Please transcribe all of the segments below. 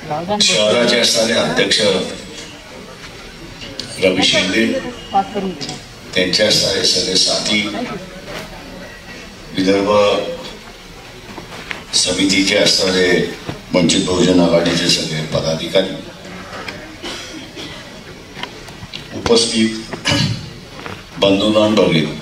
शहराचे असणारे अध्यक्ष रवी शिंदे, त्यांचे असणारे सगळे साथी, विदर्भ समितीचे असणारे वंचित बहुजन आघाडीचे सगळे पदाधिकारी, उपस्थित बंधूंना भगिनी,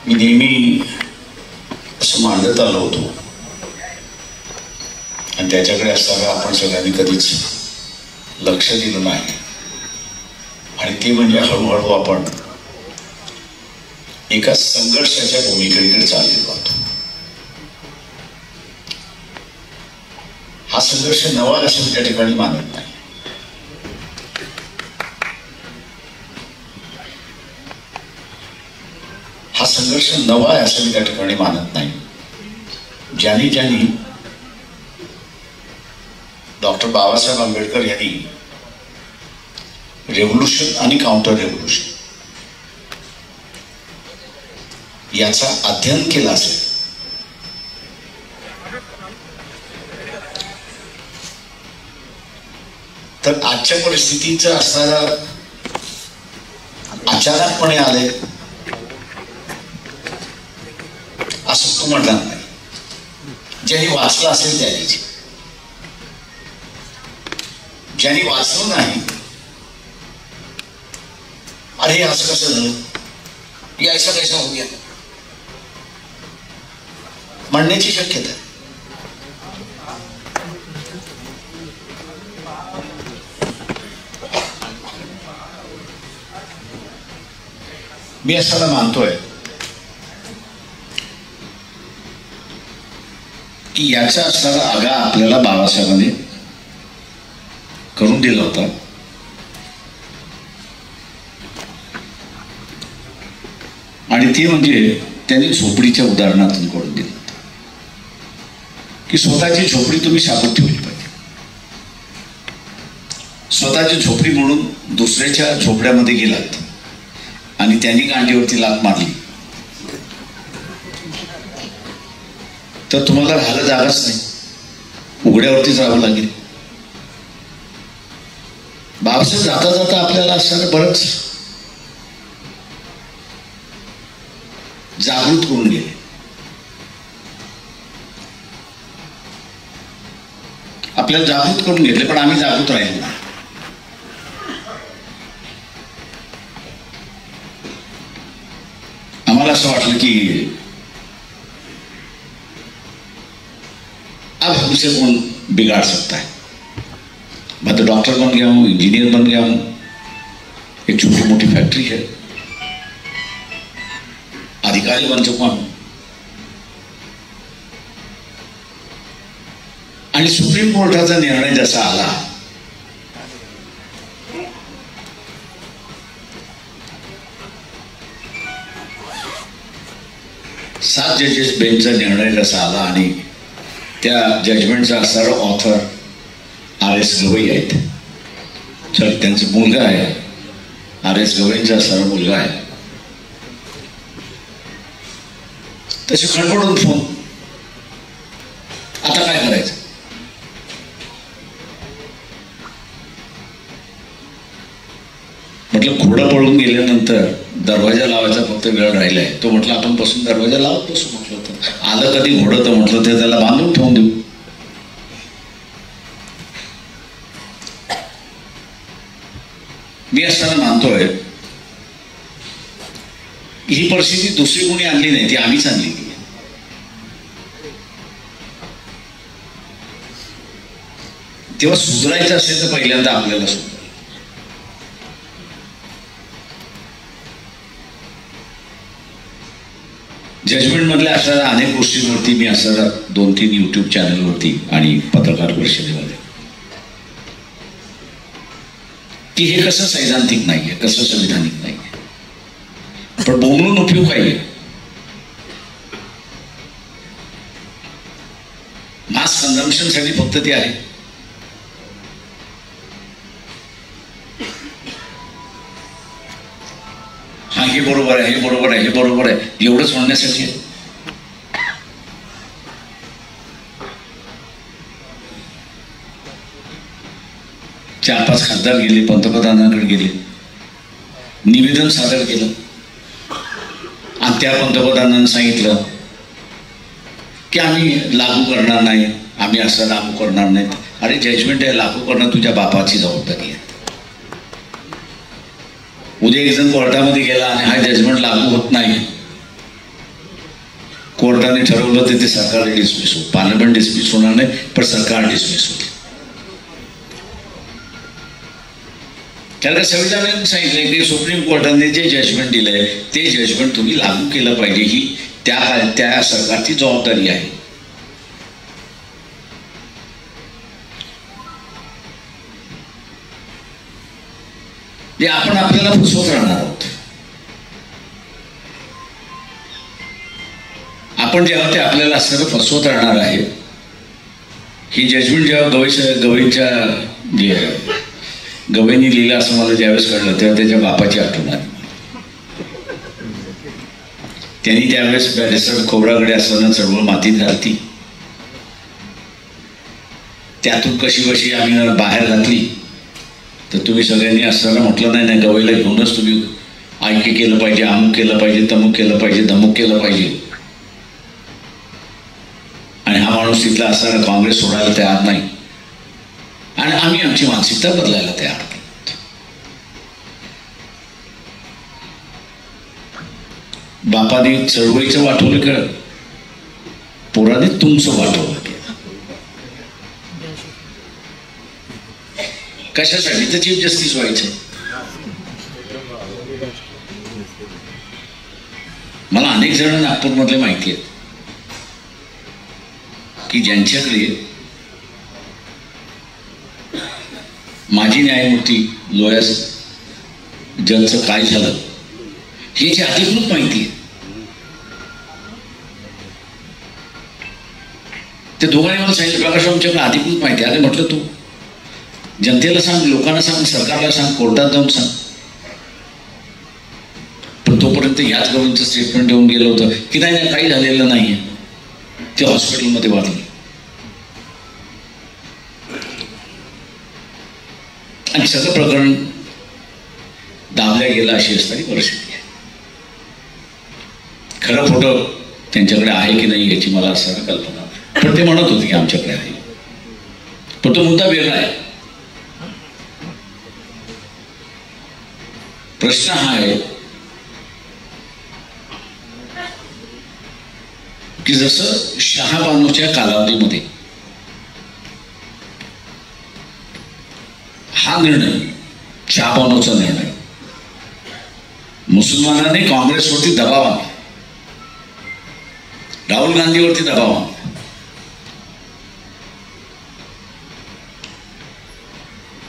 मी नेहमी असं मांडत आलो होतो आणि त्याच्याकडे असताना आपण सगळ्यांनी कधीच लक्ष दिलं नाही, आणि ते म्हणजे हळूहळू आपण एका संघर्षाच्या भूमिकेकडे चाललेलो होतो. हा संघर्ष नवा असं मी त्या ठिकाणी मानत नाही. हा संघर्ष नवा आहे असं मी त्या ठिकाणी मानत नाही. ज्यांनी ज्यांनी डॉक्टर बाबासाहेब आंबेडकर यांनी रेव्होल्यूशन आणि काउंटर रेव्होल्यूशन याचा अध्ययन केला असेल तर आजच्या परिस्थितीचं असणारा अचानकपणे आले असं तू म्हणणार नाही. ज्यांनी वाचलं असेल त्याची, ज्यांनी वाचलं नाही, अरे असं कसं झालं, या ऐसा कैसा हो गया म्हणण्याची शक्यता आहे. मी असाला मानतोय की याचा असणारा आगा आपल्याला बाबासाहेबांनी करून दिला होता. आणि ते म्हणजे त्यांनी झोपडीच्या उदाहरणातून करून दिलं की स्वतःची झोपडी तुम्ही सापडून ठेवली पाहिजे. स्वतःची झोपडी म्हणून दुसऱ्याच्या झोपड्यामध्ये गेलात आणि त्यांनी गांडीवरती लाथ मारली तर तुम्हाला राहायला जागाच नाही, उघड्यावरतीच राहावं लागेल. बाबासाहेब जाता जाता आपल्याला असणारं बरंच जागृत करून गेले. आपल्याला जागृत करून घेतले, पण आम्ही जागृत राहिलो ना. आम्हाला असं वाटलं की अब हमसे कौन बिगाड़ सकता है, मैं तो डॉक्टर बन गया हूँ, इंजीनियर बन गया हूँ, एक छोटी मोटी फैक्ट्री है, अधिकारी बन चुका हूं. आणि सुप्रीम कोर्टाचा निर्णय जसा आला सात जजेस बेंचचा निर्णय जसा आला आणि त्या जजमेंटचा असणारा ऑथर R.S. गवई आहेत. त्यांचा मुलगा आहे, R.S. गवईंचा असणारा मुलगा आहे. तसे खडबडून फोन, आता काय करायचं. म्हटलं घोडं पळून गेल्यानंतर दरवाजा लावायचा फक्त वेळ राहिलाय. तो म्हटलं आपण बसून दरवाजा लावत बसू. म्हटलं तर आलं कधी घोडं तर म्हटलं ते त्याला बांधून ठेवून देऊ. मी असताना मानतोय ही परिस्थिती दुसरी कोणी आणली नाही, ती आम्हीच आणली. तेव्हा सुधारायचं असेल तर पहिल्यांदा आपल्याला सुधार. जजमेंट मधल्या असणाऱ्या अनेक गोष्टींवरती मी असणाऱ्या 2-3 YouTube चॅनलवरती आणि पत्रकार परिषदेमध्ये की हे कसं सैद्धांतिक नाहीये, कसं संविधानिक नाहीये, पण बोलून उपयोग काय. मास कन्झम्पशन साठी फक्त ते आहे. हा हे बरोबर आहे, हे बरोबर आहे, हे बरोबर आहे एवढंच म्हणण्यासाठी आहे. चार पाच खासदार गेले, पंतप्रधानांकडे गेले, निवेदन सादर केलं आणि त्या पंतप्रधानांनी सांगितलं की आम्ही लागू करणार नाही, आम्ही असं लागू करणार नाहीत. अरे जजमेंट आहे, लागू करणं तुझ्या बापाची जबाबदारी आहे. उद्या एक जण कोर्टामध्ये गेला आणि हा जजमेंट लागू होत नाही, कोर्टाने ठरवलं तर ते सरकार डिसमिस होत, पार्लमेंट डिसमिस होणार नाही पण सरकार डिसमिस होते. कारण संविधानाने सांगितलंय की सुप्रीम कोर्टाने जे जजमेंट दिलंय ते जजमेंट तुम्ही लागू केलं पाहिजे, ही त्या सरकारची जबाबदारी आहे. जे आपण आपल्याला फसवत राहणार आहोत. आपण जेव्हा ते आपल्याला असं फसवत राहणार आहे. ही जजमेंट जेव्हा गवईंनी लिहिलं असं मला ज्यावेळेस कळलं तेव्हा त्याच्या बापाची आठवण आली. त्यांनी त्यावेळेस बॅरिस्टर खोब्रागडे असताना चळवळ मातीत घालती, त्यातून कशी आम्ही बाहेर घातली. तर तुम्ही सगळ्यांनी असताना म्हटलं नाही नाही, गवईला घेऊनच तुम्ही ऐक्य केलं पाहिजे, अमुक केलं पाहिजे, तमुक केलं पाहिजे, धमुक केलं पाहिजे. आणि हा माणूस तिथला असताना काँग्रेस सोडायला तयार नाही आणि आम्ही आमची मानसिकता बदलायला तयार नाही. बापाने चळवळीचं वाटवलं का, पोराने तुमचं वाटवलं. कशासाठी? तर चीफ जस्टिस व्हायचं. मला अनेक जण नागपूरमधले माहिती आहेत की ज्यांच्याकडे माजी न्यायमूर्ती लोयास जजचं काय झालं याची अधिकृत माहिती आहे. ते दोघांनी मला सांगितलं, प्रकाश आमच्याकडे अधिकृत माहिती आहे. अरे म्हटलं तू जनतेला सांग, लोकांना सांग, सरकारला सांग, कोर्टात जाऊन सांग. पण तोपर्यंत याच गव्हर्नमेंटचं स्टेटमेंट देऊन गेलं होतं की नाही काही झालेलं नाहीये, ते हॉस्पिटलमध्ये वाढलं आणि सगळं प्रकरण दाबल्या गेलं अशी असणारी परिस्थिती आहे. खरं फोटो त्यांच्याकडे आहे की नाही याची मला असं कल्पना, पण ते म्हणत होते की आमच्याकडे आहे. पण तो मुद्दा वेगळा आहे. प्रश्न हा आहे की जसं शहाबानूच्या कालावधीमध्ये हा निर्णय, शहाबानूचा निर्णय, मुसलमानांनी काँग्रेसवरती दबाव आणला, राहुल गांधीवरती दबाव आणला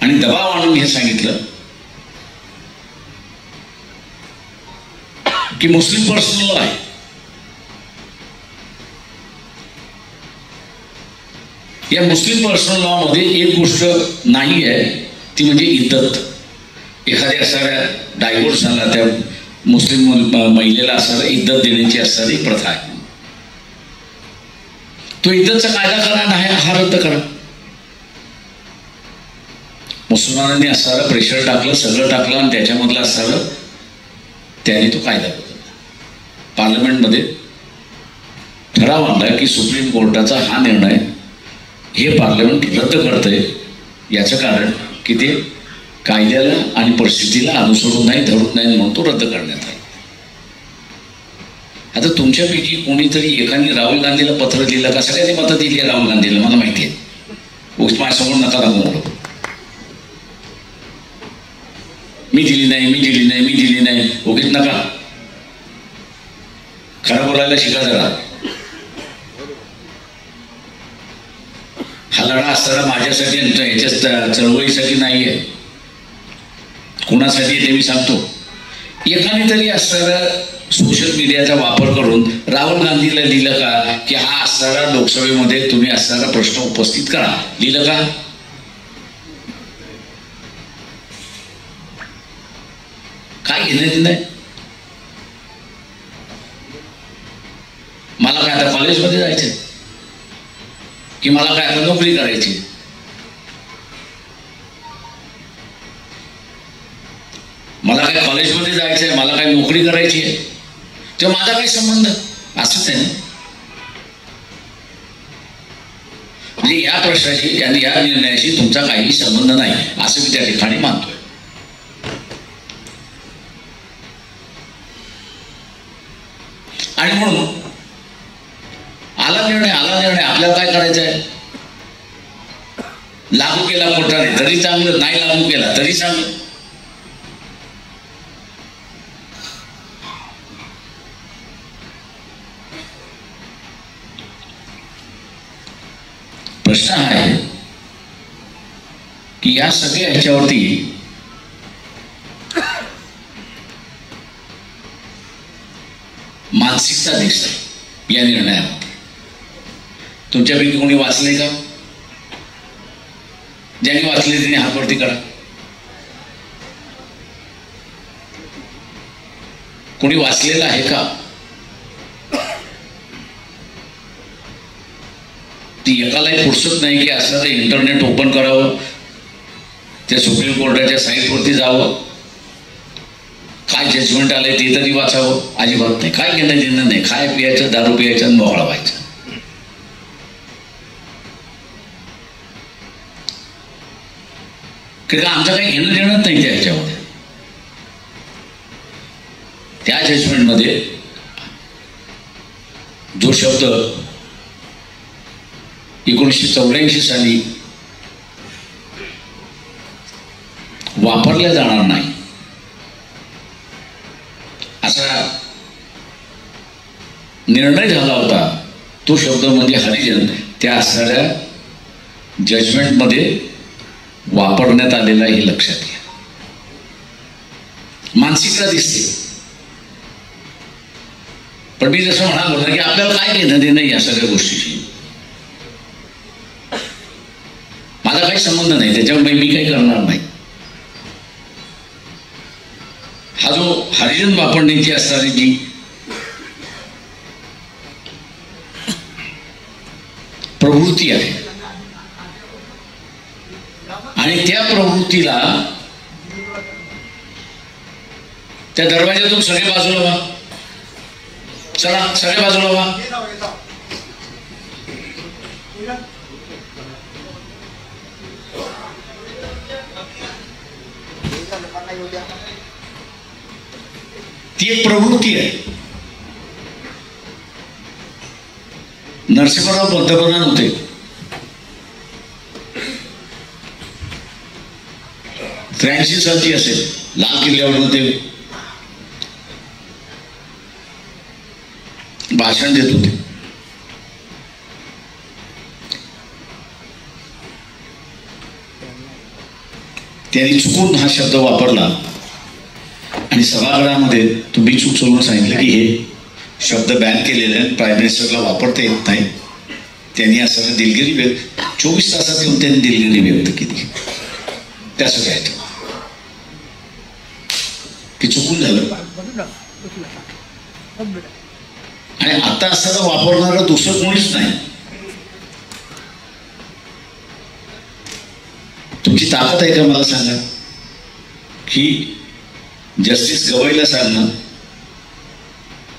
आणि दबाव आणून हे सांगितलं की मुस्लिम पर्सनल लॉ आहे. या मुस्लिम पर्सनल लॉ मध्ये एक गोष्ट नाही आहे, ती म्हणजे इद्दत. एखाद्या असणाऱ्या डायव्होर्स झाला त्या मुस्लिम महिलेला असणारा इद्दत देण्याची असणारी प्रथा आहे. तो इद्दतचा कायदा करा, नाही हा रद्द करा. मुसलमानांनी असणारं प्रेशर टाकलं, सगळं टाकलं आणि त्याच्यामधलं असणारं त्याने तो कायदा बदलला. पार्लमेंटमध्ये ठराव आणला की सुप्रीम कोर्टाचा हा निर्णय हे पार्लमेंट रद्द करतंय. याचं कारण की ते कायद्याला आणि परिस्थितीला अनुसरून नाही, धरून नाही म्हणून तो रद्द करण्यात आला. आता तुमच्यापैकी कोणीतरी एकाने राहुल गांधीला पत्र लिहिलं का? सगळ्यांनी मतं दिली आहे राहुल गांधीला, मला माहिती आहे. माझ्यासमोर नका दाखवू, मी दिली नाही उगीच नका. खरं बोलायला शिका जरा. हा लढा असताना माझ्यासाठी ह्याच्या चळवळीसाठी नाही आहे, कुणासाठी ते मी सांगतो. एकाने तरी असणारा सोशल मीडियाचा वापर करून राहुल गांधीला लिहिलं का की हा असणारा लोकसभेमध्ये तुम्ही असणारा प्रश्न उपस्थित करा? लिहिलं का? काय घेणं नाही. मला काय आता कॉलेजमध्ये जायचंय की मला काय आता नोकरी करायची? मला काय कॉलेजमध्ये जायचंय, मला काय नोकरी करायची आहे, तेव्हा माझा काही संबंध? असंच आहे ना. म्हणजे या प्रश्नाशी आणि या निर्णयाशी तुमचा काही संबंध नाही असं मी त्या ठिकाणी मानतोय. आणि म्हणून आला निर्णय आपल्याला काय करायचंय? लागू केला कोर्टाने तरी चांगलं, नाही लागू केला तरी चांगलं. प्रश्न हा आहे की या सगळ्या ह्याच्यावरती मानसिकता दिसते या निर्णयामध्ये. तुमच्यापैकी कोणी वाचले का? ज्यांनी वाचले त्यांनी हात वरती करा. कोणी वाचलेलं आहे का? ती एकालाही फुरसत नाही की असं ते इंटरनेट ओपन करावं, त्या सुप्रीम कोर्टाच्या साईटवरती जावं, काय जजमेंट आलंय ते तरी वाचावं. अजिबात नाही. काय घेणं देणं नाही. खाय पियाचं, दारू पियाचं आणि मोकळा व्हायचं. का आमचं काही घेणं देणं नाही त्या ह्याच्यामध्ये. त्या जजमेंटमध्ये जो शब्द 1984 साली वापरला जाणार नाही असा निर्णय झाला होता, तो शब्द म्हणजे हरिजन त्या असणाऱ्या जजमेंटमध्ये वापरण्यात आलेला हे लक्षात घ्या. मानसिकता दिसते. पण मी जसं म्हणालो ना की आपल्याला काय घेणं देणं या सगळ्या गोष्टीची. माझा काही संबंध नाही त्याच्यामुळे मी काही करणार नाही. हा जो हरिजन वापरण्याची असणारी जी प्रवृत्ती आहे आणि त्या प्रवृत्तीला त्या दरवाज्यातून सगळे बाजूला व्हा. चला सगळे बाजूला व्हा. ती एक प्रवृत्ती आहे. नरसिंहराव पंतप्रधान होते. त्र्याऐंशी सालची असेल, लाल किल्ल्यावर ते भाषण देत होते. त्यांनी चुकून हा शब्द वापरला आणि सभागृहामध्ये तुम्ही चूक सोडून सांगितलं की हे शब्द बॅन केलेले आहेत, प्राईम मिनिस्टरला वापरता येत नाही. त्यांनी असं दिलगिरी 24 तासात येऊन त्यांनी दिलगिरी व्यक्त केली. त्याचं काय की चुकून झालं. आणि आता असताना वापरणारं दुसरं कोणीच नाही. तुमची ताकद आहे का मला सांगा की जस्टिस गवईला सांगणं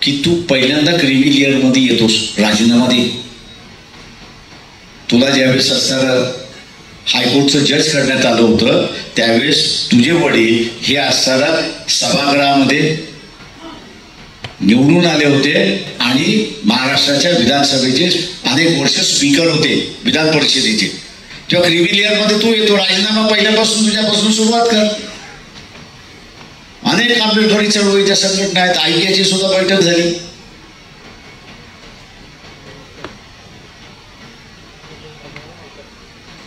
की तू पहिल्यांदा क्रिमी लेअर मध्ये येतोस, राजीनामा दे. तुला ज्यावेळेस असणारं हायकोर्टचं जज करण्यात आलं होतं त्यावेळेस तुझे वडील हे असणारा सभागृहामध्ये निवडून आले होते आणि महाराष्ट्राच्या विधानसभेचे अनेक वर्ष स्पीकर होते विधान परिषदेचे. जेव्हा क्रिमी लेअर मध्ये तू येतो, राजीनामा पहिल्यापासून तुझ्यापासून सुरुवात कर. अनेक आंबेडकरी चळवळीच्या संघटना आहेत, IPAची सुद्धा बैठक झाली.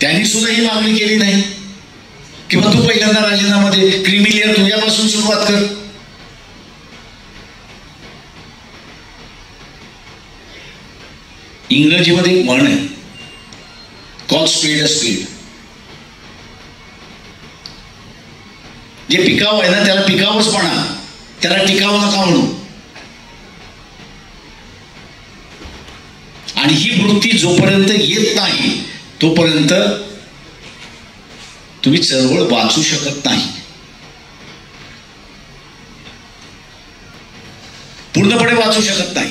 त्यांनी सुद्धा ही मागणी केली नाही किंवा तू पहिल्यांदा राजीनामा दे, क्रिमी लेअर तुझ्यापासून सुरुवात कर. इंग्रजीमध्ये एक म्हण आहे, कॉल स्पीड अ स्पीड. जे पिकाऊ आहे ना त्याला पिकावंच म्हणा, त्याला टिकाऊ नका म्हणू. आणि ही वृत्ती जोपर्यंत येत नाही तोपर्यंत तुम्ही चळवळ वाचू शकत नाही, पूर्णपणे वाचू शकत नाही.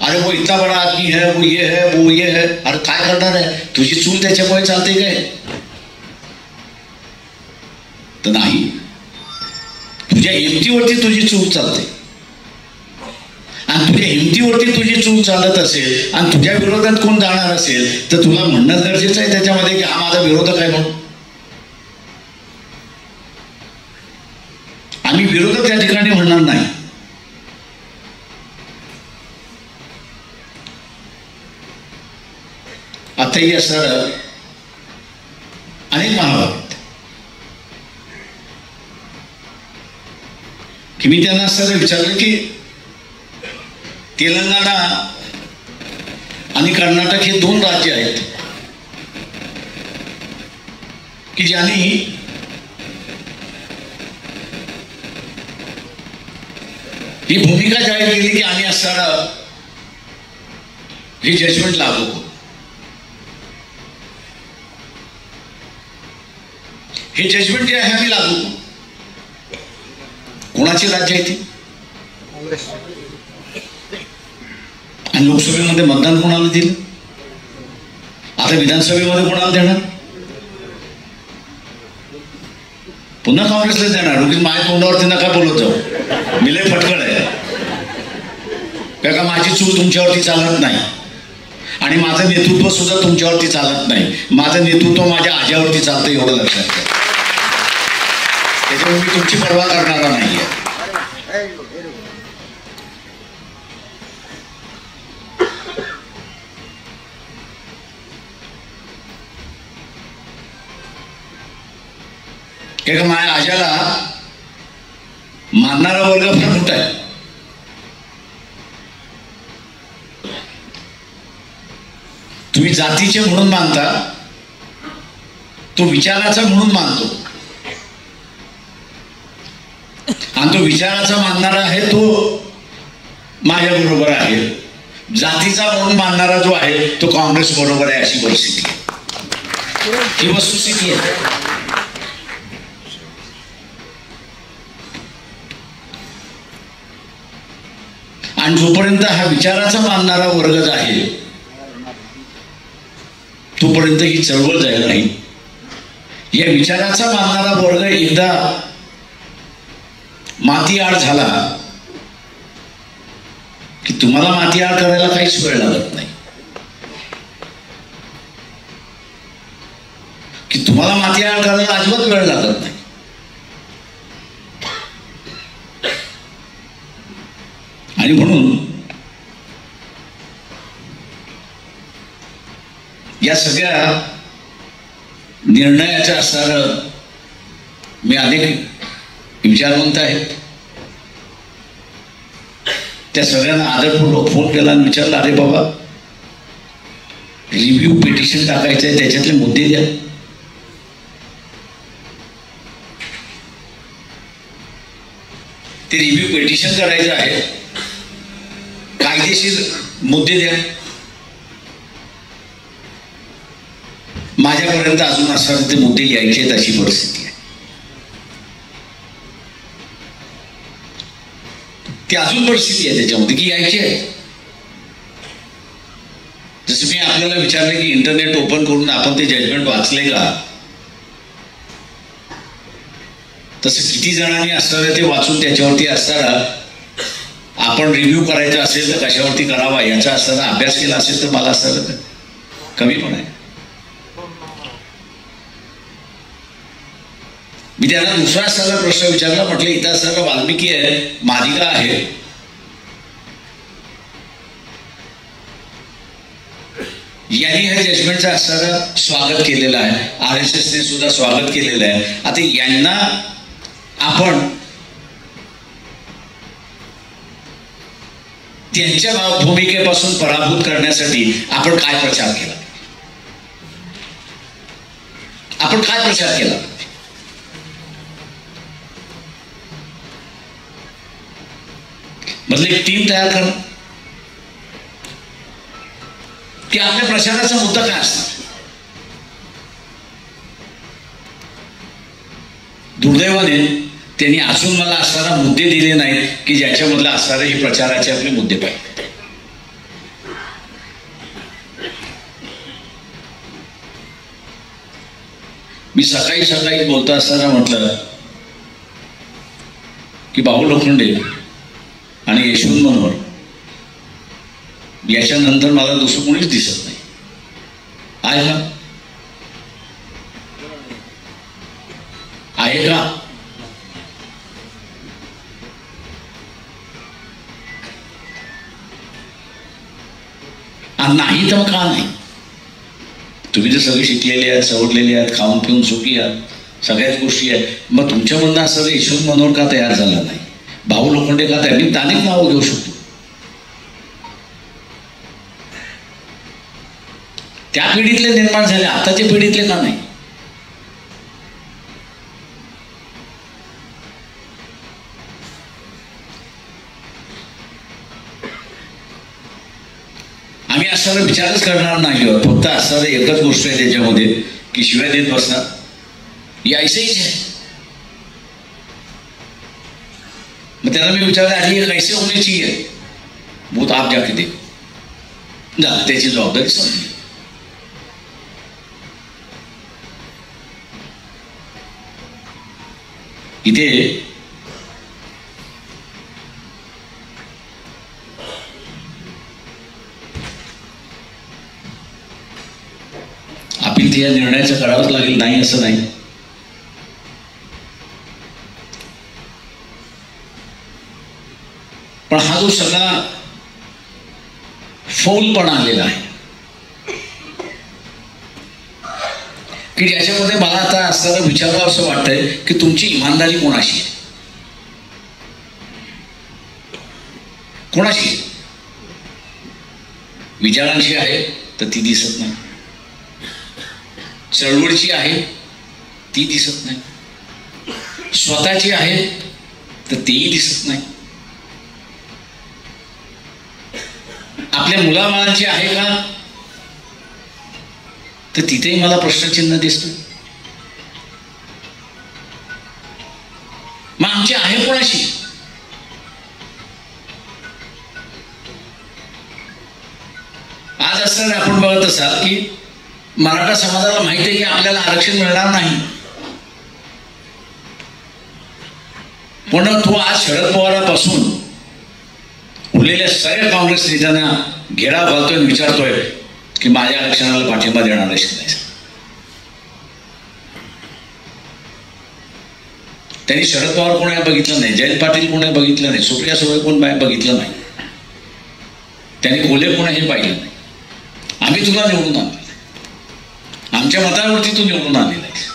अरे वो इतना बड़ा आदमी है, वो ये है, वो ये है. अरे काय करणार आहे, तुझी चूल त्याच्यामुळे चालते काय? तर नाही. तुझ्या हिमतीवरती तुझी चूल चालते, आणि तुझ्या हिमतीवरती तुझी चूल चालत असेल आणि तुझ्या विरोधात कोण जाणार असेल तर तुला म्हणणं गरजेचं आहे त्याच्यामध्ये की हा माझा विरोधक आहे म्हणून. आम्ही विरोधक त्या ठिकाणी म्हणणार नाही. आताही असं अनेक महाभारत की मी त्यांना असं विचारलं की तेलंगणा आणि कर्नाटक हे 2 राज्य आहेत की ज्यांनी ही भूमिका जाहीर केली की आम्ही असणारा हे जजमेंट लागू करू. हे जजमेंट जे आहे आम्ही लागू करू. कोणाची राज्य आहे ती? आणि लोकसभेमध्ये मतदान कोणाला दिलं? आता विधानसभेमध्ये कोणाला देणार? पुन्हा काँग्रेसला देणार. उगीच माझ्या तोंडावरती नका बोलत जाऊ, मी लय फटकळ आहे. का माझी चूल तुमच्यावरती चालत नाही आणि माझं नेतृत्व सुद्धा तुमच्यावरती चालत नाही. माझं नेतृत्व माझ्या आज्यावरती चालतं, एवढं लक्षात घ्या. त्याच्यामुळे मी तुमची पर्वा करणारा नाहीये. का माझ्या आज्याला मानणारा वर्ग फार मोठा आहे. तुम्ही जातीचे म्हणून मानता, तो विचाराचा म्हणून मानतो, आणि तो विचाराचा मानणारा आहे तो माझ्या बरोबर आहे. जातीचा म्हणून मानणारा जो आहे तो काँग्रेस बरोबर आहे, अशी परिस्थिती आहे. ही वस्तुस्थिती आहे. आणि जोपर्यंत हा विचाराचा मानणारा वर्ग आहे तोपर्यंत ही चळवळ जाईल नाही. या विचाराचा मानणारा वर्ग एकदा माती आड झाला की तुम्हाला माती आड करायला काहीच वेळ लागत नाही. की तुम्हाला माती आड करायला अजिबात वेळ लागत नाही. आणि म्हणून या सगळ्या निर्णयाच्या असणारं मी अनेक विचारवंत आहेत त्या सगळ्यांना आदरपूर्वक फोन केला आणि विचारला, अरे बाबा रिव्ह्यू पिटिशन टाकायचं आहे, त्याच्यातले मुद्दे द्या. ते रिव्ह्यू पिटिशन करायचं आहे, कायदेशीर मुद्दे द्या. माझ्यापर्यंत अजून असणारे ते मुद्दे यायचे आहेत अशी परिस्थिती आहे. ती अजून परिस्थिती आहे त्याच्यामध्ये की यायचे आहे. जसं मी आपल्याला विचारलं की इंटरनेट ओपन करून आपण ते जजमेंट वाचले का, तसं किती जणांनी असणारं ते वाचून त्याच्यावरती असणारा आपण रिव्ह्यू करायचा असेल तर कशावरती करावा याचा असणारा अभ्यास केला असेल तर मला असणारं कमी पण आहे. मी त्यांना दुसरा असणारा प्रश्न विचारला, म्हटलं इथं असणारा वाल्मिकी आहे, मालिका आहे, यांनी ह्या जजमेंटचं असणारं स्वागत केलेलं आहे, RSSने सुद्धा स्वागत केलेलं आहे. आता यांना आपण त्यांच्या भूमिकेपासून पराभूत करण्यासाठी आपण काय प्रचार केला, आपण काय प्रचार केला? म्हणजे एक टीम तयार करा की आपल्या प्रचाराचा मुद्दा काय असणार. दुर्दैवाने त्यांनी अजून मला असणारा मुद्दे दिले नाहीत की ज्याच्यामधला असणारे हे प्रचाराचे आपले मुद्दे पाहिजे. मी सकाळी बोलता असताना म्हटलं की बाबू लोखंडे आणि यशवंत मनोहर याच्यानंतर मला दुसरं कोणीच दिसत नाही. आहे का? आहे का? नाही तर मग का नाही? तुम्ही तर सगळे शिकलेले आहात, सवरलेले आहात, खाऊन पिऊन सुखी आहात, सगळ्याच गोष्टी आहेत. मग तुमच्यामधनं असं यशवंत मनोहर का तयार झाला नाही? भाऊ लोखंडे का तयार? मी अनेक नावं घेऊ शकतो. त्या पिढीतले निर्माण झाले, आताच्या पिढीतले का नाही? आम्ही असणारा विचारच करणार नाही. फक्त असणारं एकच गोष्ट आहे त्याच्यामध्ये की शिवाय देत बसणार. या ऐसेच आहे. मग त्याला मी विचारलं आधी ये कैसे होने चाहिए, वो तो आप जाके देखो. झालं, त्याची जबाबदारी समजली. इथे अपील या निर्णयाचं करावंच लागेल, नाही असं नाही. पण हा जो सगळा फौलपणा आलेला आहे की ज्याच्यामध्ये मला आता असं विचारावं असं वाटतंय की तुमची इमानदारी कोणाशी आहे? कोणाशी? विचारांशी आहे तर ती दिसत नाही. चळवळीची आहे ती दिसत नाही. स्वतःची आहे तर तीही दिसत नाही. आपल्या मुलाबाळांची आहे का तर तिथेही मला प्रश्नचिन्ह दिसतं. मग आमची आहे कोणाशी? आज असताना आपण बघत असाल की मराठा समाजाला माहिती आहे की आपल्याला आरक्षण मिळणार नाही, पण तो आज शरद पवारांपासून उरलेल्या सगळ्या काँग्रेस नेत्यांना घेराव घालतोय, विचारतोय की माझ्या आरक्षणाला पाठिंबा देणार आहे की नाही. त्यांनी शरद पवार कोणी बघितलं नाही, जयंत पाटील कोणी बघितलं नाही, सुप्रिया सुळे कोण बघितलं नाही, त्यांनी कोल्हे कोण हे पाहिलं नाही. आम्ही तुला निवडून आणलं, आमच्या मतावरती तू निवडून आणलेला आहेस.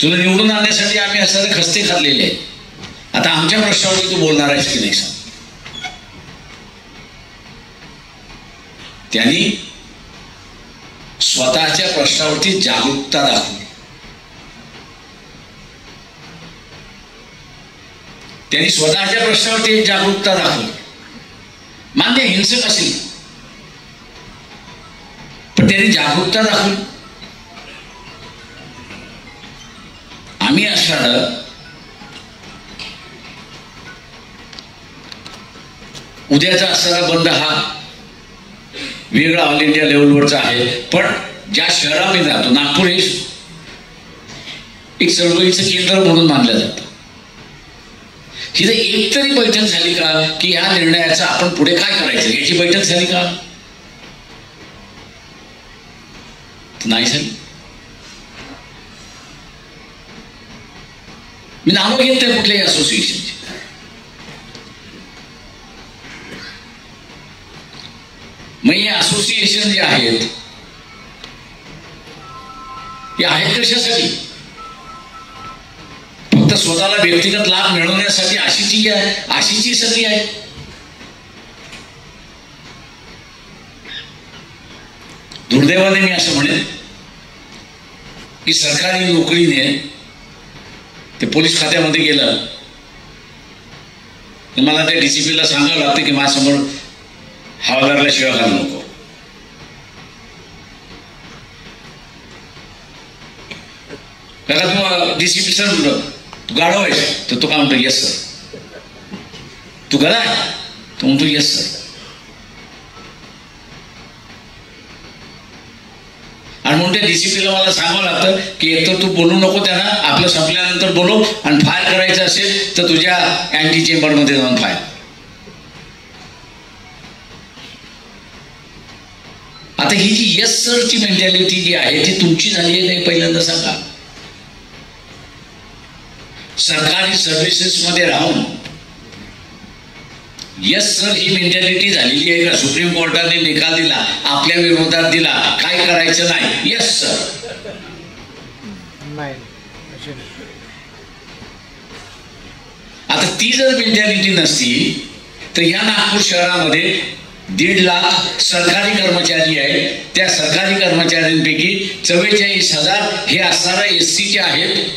तुला निवडून आणण्यासाठी आम्ही असणारे खस्ते खाल्लेले आहेत. आता आमच्या प्रश्नावरती तू बोलणार आहेस की नाही सांग. त्यांनी स्वतःच्या प्रश्नावरती जागरूकता दाखवली. त्यांनी स्वतःच्या प्रश्नावरती जागरूकता दाखवली. मान्य हिंसक असेल पण त्यांनी जागरूकता दाखवली. आम्ही असणारं उद्याचा असणारा बंद हा वेगळा ऑल इंडिया लेवलवरचा आहे, पण ज्या शहरामध्ये जातो, नागपूर हे एक चळवळीचं केंद्र म्हणून मानलं जातं. हिथे एक तरी बैठक झाली का की या निर्णयाचं आपण पुढे काय करायचं याची बैठक झाली का? नाही झाली. मी नावं घेत आहे कुठल्याही असोसिएशनची. मग हे असोसिएशन जे आहेत हे आहेत कशासाठी? फक्त स्वतःला व्यक्तिगत लाभ मिळवण्यासाठी अशीची आहे, अशीची सगळी आहे. दुर्दैवाने मी असं म्हणेन की सरकारी नोकरीने ते पोलीस खात्यामध्ये गेलं, मला त्या DCPला सांगावं लागतं की माझ्यासमोर हवालदारला शिवाय घालू नको. त्याला तू DCP सर तू गाढव आहेस, तर तो काय म्हणतो येस सर. तू गधा आहे, तो म्हणतो येस सर. आणि म्हणून त्या DCPला मला सांगावं लागतं की एकतर तू बोलू नको त्यांना, आपलं संपल्यानंतर बोलव, आणि फायर करायचं असेल तर तुझ्या अँटी चेंबरमध्ये जाऊन फायर. आता ही जी येस सरची मेंटॅलिटी जी आहे ती तुमची झाली आहे नाही, पहिल्यांदा सांगा. सरकारी सर्व्हिसेस मध्ये राहून येस सर ही मेंटॅलिटी झालेली आहे का? सुप्रीम कोर्टाने निकाल दिला, आपल्या विरोधात दिला, काय करायचं नाही, येस सर. आता ती जर मेंटॅलिटी नसती तर या नागपूर शहरामध्ये 1.5 लाख सरकारी कर्मचारी आहेत. त्या सरकारी कर्मचाऱ्यांपैकी 44,000 हे असणारा SCचे आहेत.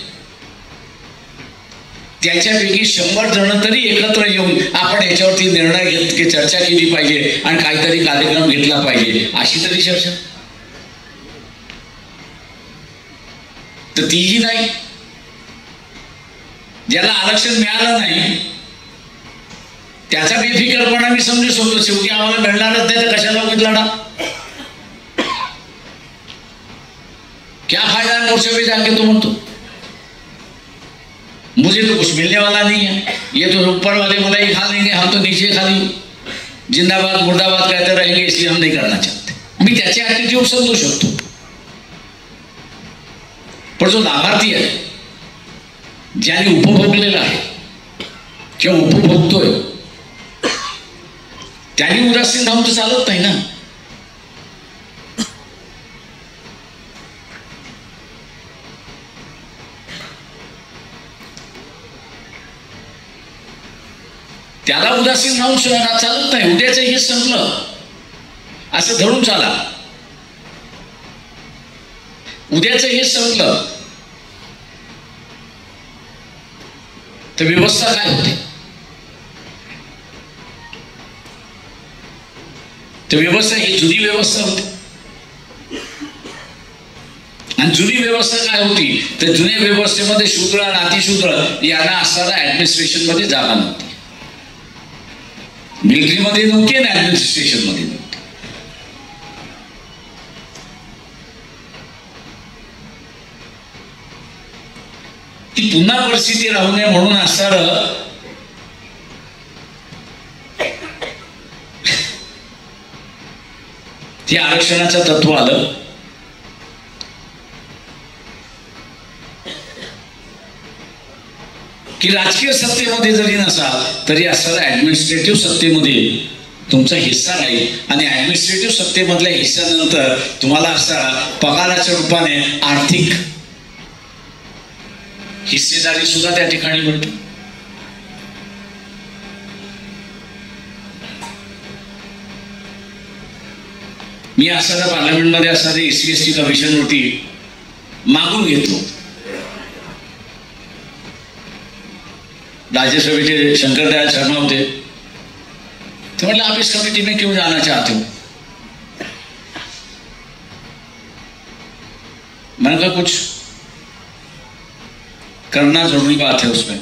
त्याच्यापैकी 100 जण तरी एकत्र येऊन आपण याच्यावरती निर्णय घेत चर्चा केली पाहिजे आणि काहीतरी कार्यक्रम घेतला पाहिजे, अशी तरी चर्चा. तर तीही नाही. ज्याला आरक्षण मिळालं नाही त्याचा बेफिकरपणा मी समजू शकतो. शेवटी आम्हाला मिळणारच नाही तर कशाला उगीच लढा. क्या फायदा है मोर्चे पे जाके, तो म्हणतो मुझे तो कुछ मिलने वाला नहीं है, ये तो ऊपर वाले मलाई खा लेंगे, हम तो नीचे खा लेंगे, जिंदाबाद मुर्दाबाद कहते रहेंगे, इसलिए हम नहीं करना चाहते. मी त्याचे ॲटिट्यूड समजू शकतो. पण जो लाभार्थी आहे, ज्याने उपभोगलेला आहे किंवा उपभोगतोय, त्याने उदासीन राहून तर चालत नाही ना. त्याला उदासीन राहून चालत नाही. उद्याचं हे संपलं असं धरून चाला. उद्याचं हे संपलं तर व्यवस्था काय होते? तर व्यवस्था ही जुनी व्यवस्था होती. आणि जुनी व्यवस्था काय होती तर जुन्या व्यवस्थेमध्ये शूद्र आणि अतिशूद्र यांना असणारा ऍडमिनिस्ट्रेशन मध्ये जागा नव्हती. मिलिटरीमध्ये नव्हती आणि ऍडमिनिस्ट्रेशन मध्ये नव्हती. ती पुन्हा परिस्थिती राहू नये म्हणून असणारं ते आरक्षणाचं तत्व आलं. की राजकीय सत्तेमध्ये जरी नसाल तरी असणाऱ्या ऍडमिनिस्ट्रेटिव्ह सत्तेमध्ये तुमचा हिस्सा राहील. आणि ऍडमिनिस्ट्रेटिव्ह सत्तेमधल्या हिस्सानंतर तुम्हाला असणारा पगाराच्या रूपाने आर्थिक हिस्सेदारी सुद्धा त्या ठिकाणी मिळते. मी असणाऱ्या पार्लमेंटमध्ये असणारे SC ST कमिशनवरती मागून घेतलो. राज्यसभेचे शंकरदयाल शर्मा होते. तो मतलब आप इस कमेटी में क्यों जाना चाहते हो? मैंने कहा कुछ करना जरूरी बात है उसमें.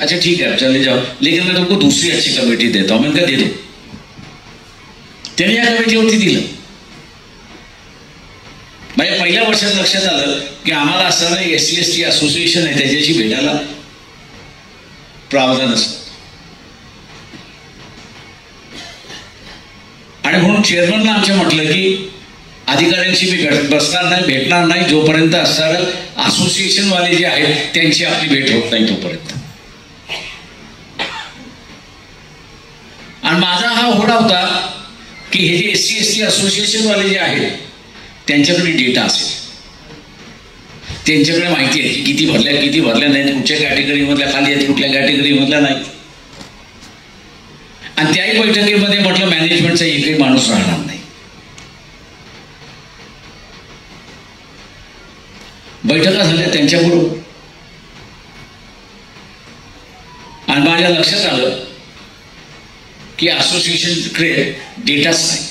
अच्छा ठीक है, चले जाओ, लेकिन मैं तुमको दूसरी अच्छी कमेटी देता हूं. मैंने कहा दे दो. त्याने या कमिटीवरती दिलं. माझ्या पहिल्या वर्षात लक्षात आलं की आम्हाला असणारं SC ST असोसिएशन आहे त्याच्याशी भेटायला प्रावधान असतं. आणि म्हणून चेअरमनला आमच्या म्हटलं की अधिकाऱ्यांशी मी बसणार नाही, भेटणार नाही जोपर्यंत असणारं असोसिएशन वाले जे आहेत त्यांची आपली भेट होत नाही तोपर्यंत. आणि माझा हा होडा होता की हे जे SC ST असोसिएशन वाले जे आहेत त्यांच्याकडे डेटा असेल, त्यांच्याकडे माहिती आहे किती भरल्या नाहीत, कुठच्या कॅटेगरीमधल्या खाली आहेत, कुठल्या कॅटेगरीमधल्या नाही. आणि त्याही बैठकीमध्ये म्हटलं मॅनेजमेंटचा एकही माणूस राहणार नाही. बैठका झाल्या त्यांच्याबरोबर, आणि माझ्या लक्षात आलं की असोसिएशनकडे डेटाच नाही.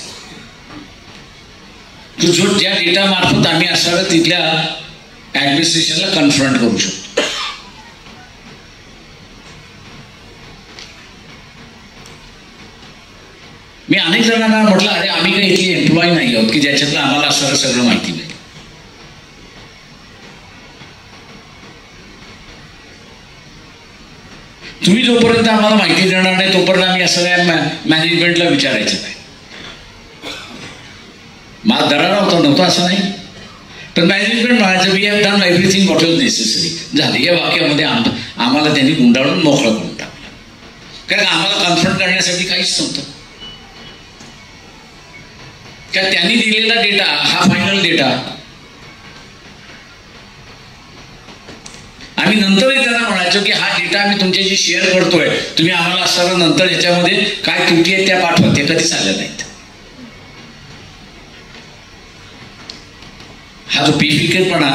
जो ज्या डेटा मार्फत आम्ही असाव्या तिथल्या ऍडमिनिस्ट्रेशनला कन्फ्रंट करू शकतो. मी अनेक जणांना म्हटलं, अरे आम्ही काही इथली एम्प्लॉई नाही आहोत की ज्याच्यातलं आम्हाला असं सगळं माहिती नाही. तुम्ही जोपर्यंत आम्हाला माहिती देणार नाही तोपर्यंत आम्ही असं मॅनेजमेंटला विचारायचं नाही. मला दरारा नव्हता असं नाही, पण मॅनेजमेंट म्हणायचं we have done everything what is necessary. झाले या वाक्यामध्ये आम्हाला त्यांनी गुंडाळून मोकळं करून टाकलं, कारण आम्हाला कन्फ्रंट करण्यासाठी काहीच नव्हतं. कारण त्यांनी दिलेला डेटा हा फायनल डेटा. आम्ही नंतरही त्यांना म्हणायचो की हा डेटा आम्ही तुमच्याशी शेअर करतोय, तुम्ही आम्हाला असं नंतर याच्यामध्ये काय त्रुटी आहेत त्या पाठवा. ते कधीच आल्या नाहीत. हा जो बेफिकीरपणा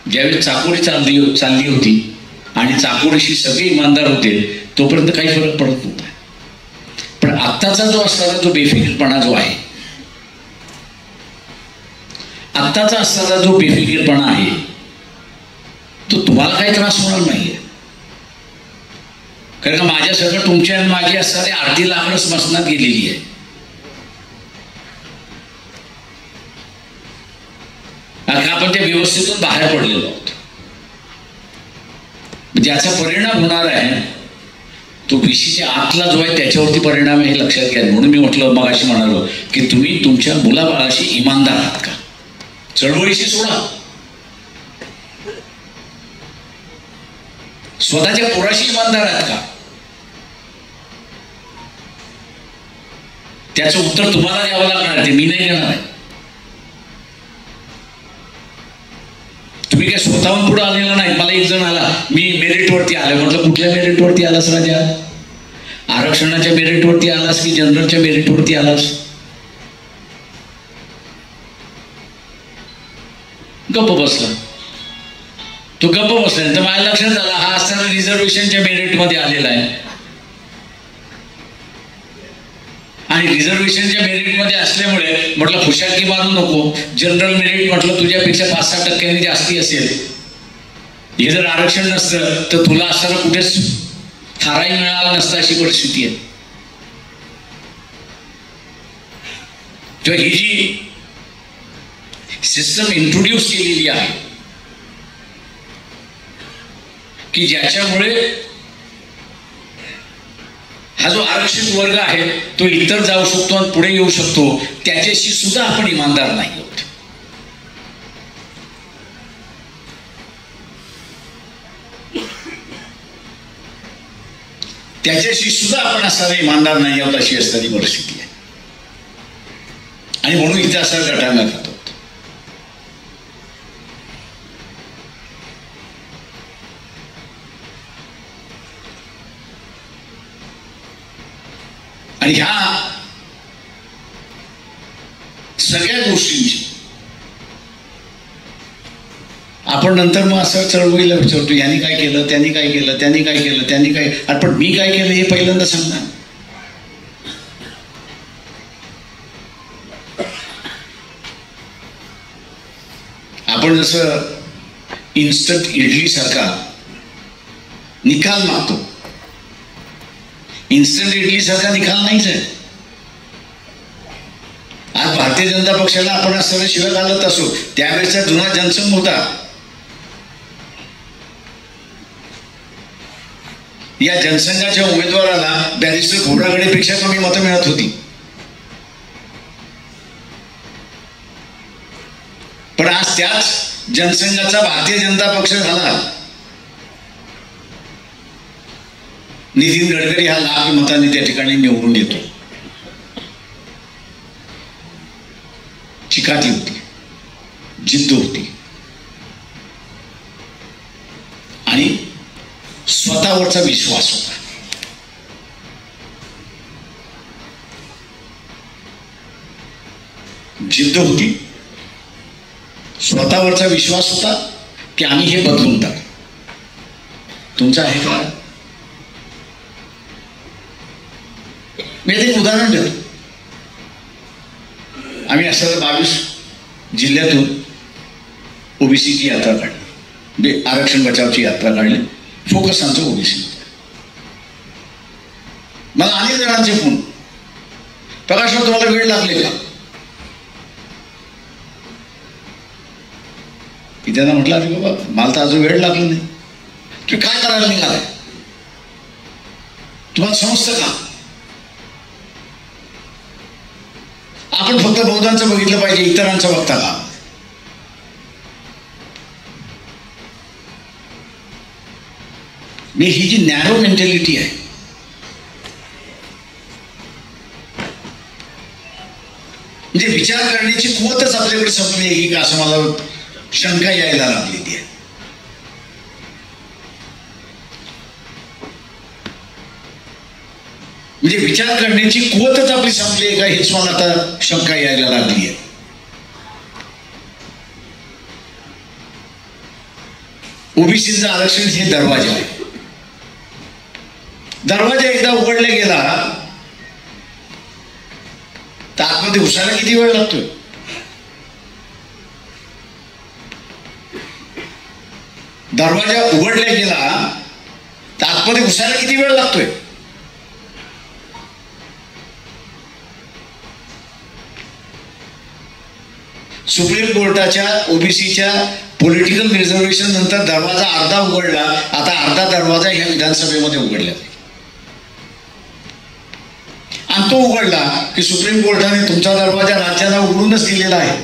ज्यावेळी चाकोरी चालली होती आणि चाकोरीशी सगळे इमानदार होते तोपर्यंत काही फरक पडत नव्हता. पण आत्ताचा जो असणारा जो बेफिकीरपणा जो आहे, आत्ताचा असणारा जो बेफिकीरपणा आहे तो तुम्हाला काही त्रास होणार नाहीये. कारण माझ्यासगळं तुमच्या आणि माझी असणारी अर्धी लाकडं स्मशनात गेलेली आहे. आपण त्या व्यवस्थेतून बाहेर पडलेलो आहोत. ज्याचा परिणाम होणार आहे तो विशीच्या आतला जो आहे त्याच्यावरती परिणाम हे लक्षात घ्या. म्हणून मी म्हटलं, मग अशी म्हणालो की तुम्ही तुमच्या मुलाबाळाशी इमानदार आहात का? चळवळीशी सोडा, स्वतःच्या पोराशी इमानदार आहात का? त्याचं उत्तर तुम्हाला द्यावं लागणार, ते मी नाही देणार आहे. तुम्ही काय स्वतःहून पुढे आलेला नाही. मला एक जण आला, मी मेरिटवरती आलो. म्हटलं कुठल्या मेरिटवरती आलास राजा? आरक्षणाच्या मेरिटवरती आलास की जनरलच्या मेरिटवरती आलास? गप्प बसला. तो गप्प बसला. तर माझ्या लक्षात आला हा असताना रिझर्वेशनच्या मेरिटमध्ये आलेला आहे. आणि रिझर्वेशनच्या मेरिटमध्ये असल्यामुळे म्हटलं खुशालकी मारू नको. जनरल मेरिट म्हटलं तुझ्यापेक्षा 5-6% जास्ती असेल. हे जर आरक्षण नसतं तर तुला असताना कुठेच थाराही मिळाला नसता, अशी परिस्थिती आहे. ही जी सिस्टम इंट्रोड्यूस केलेली आहे की ज्याच्यामुळे हा जो आरक्षित वर्ग आहे तो इतर जाऊ शकतो आणि पुढे येऊ शकतो, त्याच्याशी सुद्धा आपण इमानदार नाही आहोत. त्याच्याशी सुद्धा आपण असणारे इमानदार नाही आहोत, अशी असणारी परिस्थिती आहे. आणि म्हणून इथे असा गटांना खातो. आणि ह्या सगळ्या गोष्टींची आपण नंतर मग असं चळवळीला विचारतो, यांनी काय केलं, त्यांनी काय केलं, त्यांनी काय केलं, त्यांनी काय. पण मी काय केलं हे पहिल्यांदा सांगणार. आपण जसं इन्स्टंट इडली सारखा निकाल मागतो, इन्स्टंट इडली सारखा निकाल नाहीच आहे. आज भारतीय जनता पक्षाला आपण असं शिवाय घालत असो, त्यावेळेचा जुना जनसंघ होता. या जनसंघाच्या उमेदवाराला बॅरिस्टर घोडागडेपेक्षा कमी मतं मिळत होती. पण आज त्याच जनसंघाचा भारतीय जनता पक्ष झाला. नितीन गडकरी हा लाख मतांनी त्या ठिकाणी निवडून येतो. चिकाटी होती, जिद्द होती आणि स्वतःवरचा विश्वास होता. जिद्द होती, स्वतःवरचा विश्वास होता की आम्ही हे बदलून टाकू. तुमचं आहे का? मी एक उदाहरण देतो. आम्ही असं 22 जिल्ह्यातून ओबीसीची यात्रा काढली, म्हणजे आरक्षण बचावची यात्रा काढली. फोकस आमचं ओबीसी. मला अनेक जणांचे फोन, प्रकाशराव तुम्हाला वेळ लागले का? की त्यांना म्हटलं अरे बाबा मला तर अजून वेळ लागला नाही. तुम्ही काय करायला निघालाय? तुम्हाला समजतं का? आपण फक्त बौद्धांचं बघितलं पाहिजे, इतरांचं बघता का? मी ही जी नॅरो मेंटॅलिटी आहे, म्हणजे विचार करण्याची कुवतच आपल्याकडे संपली आहे की असं मला शंका यायला लागलेली आहे. म्हणजे विचार करण्याची कुवतच आपली संपली आहे का हेच मला आता शंका यायला लागली आहे. ओबीसीचं आरक्षण हे दरवाजा आहे. दरवाजा एकदा उघडला गेला तर आतमध्ये घुसायला किती वेळ लागतोय? दरवाजा उघडला गेला तर आतमध्ये घुसायला किती वेळ लागतोय? सुप्रीम कोर्टाच्या ओबीसीच्या पॉलिटिकल रिझर्वेशन नंतर दरवाजा अर्धा उघडला, आता अर्धा दरवाजा ह्या विधानसभेमध्ये उघडला. आणि तो उघडला की सुप्रीम कोर्टाने तुमचा दरवाजा राज्याला उघडूनच दिलेला आहे.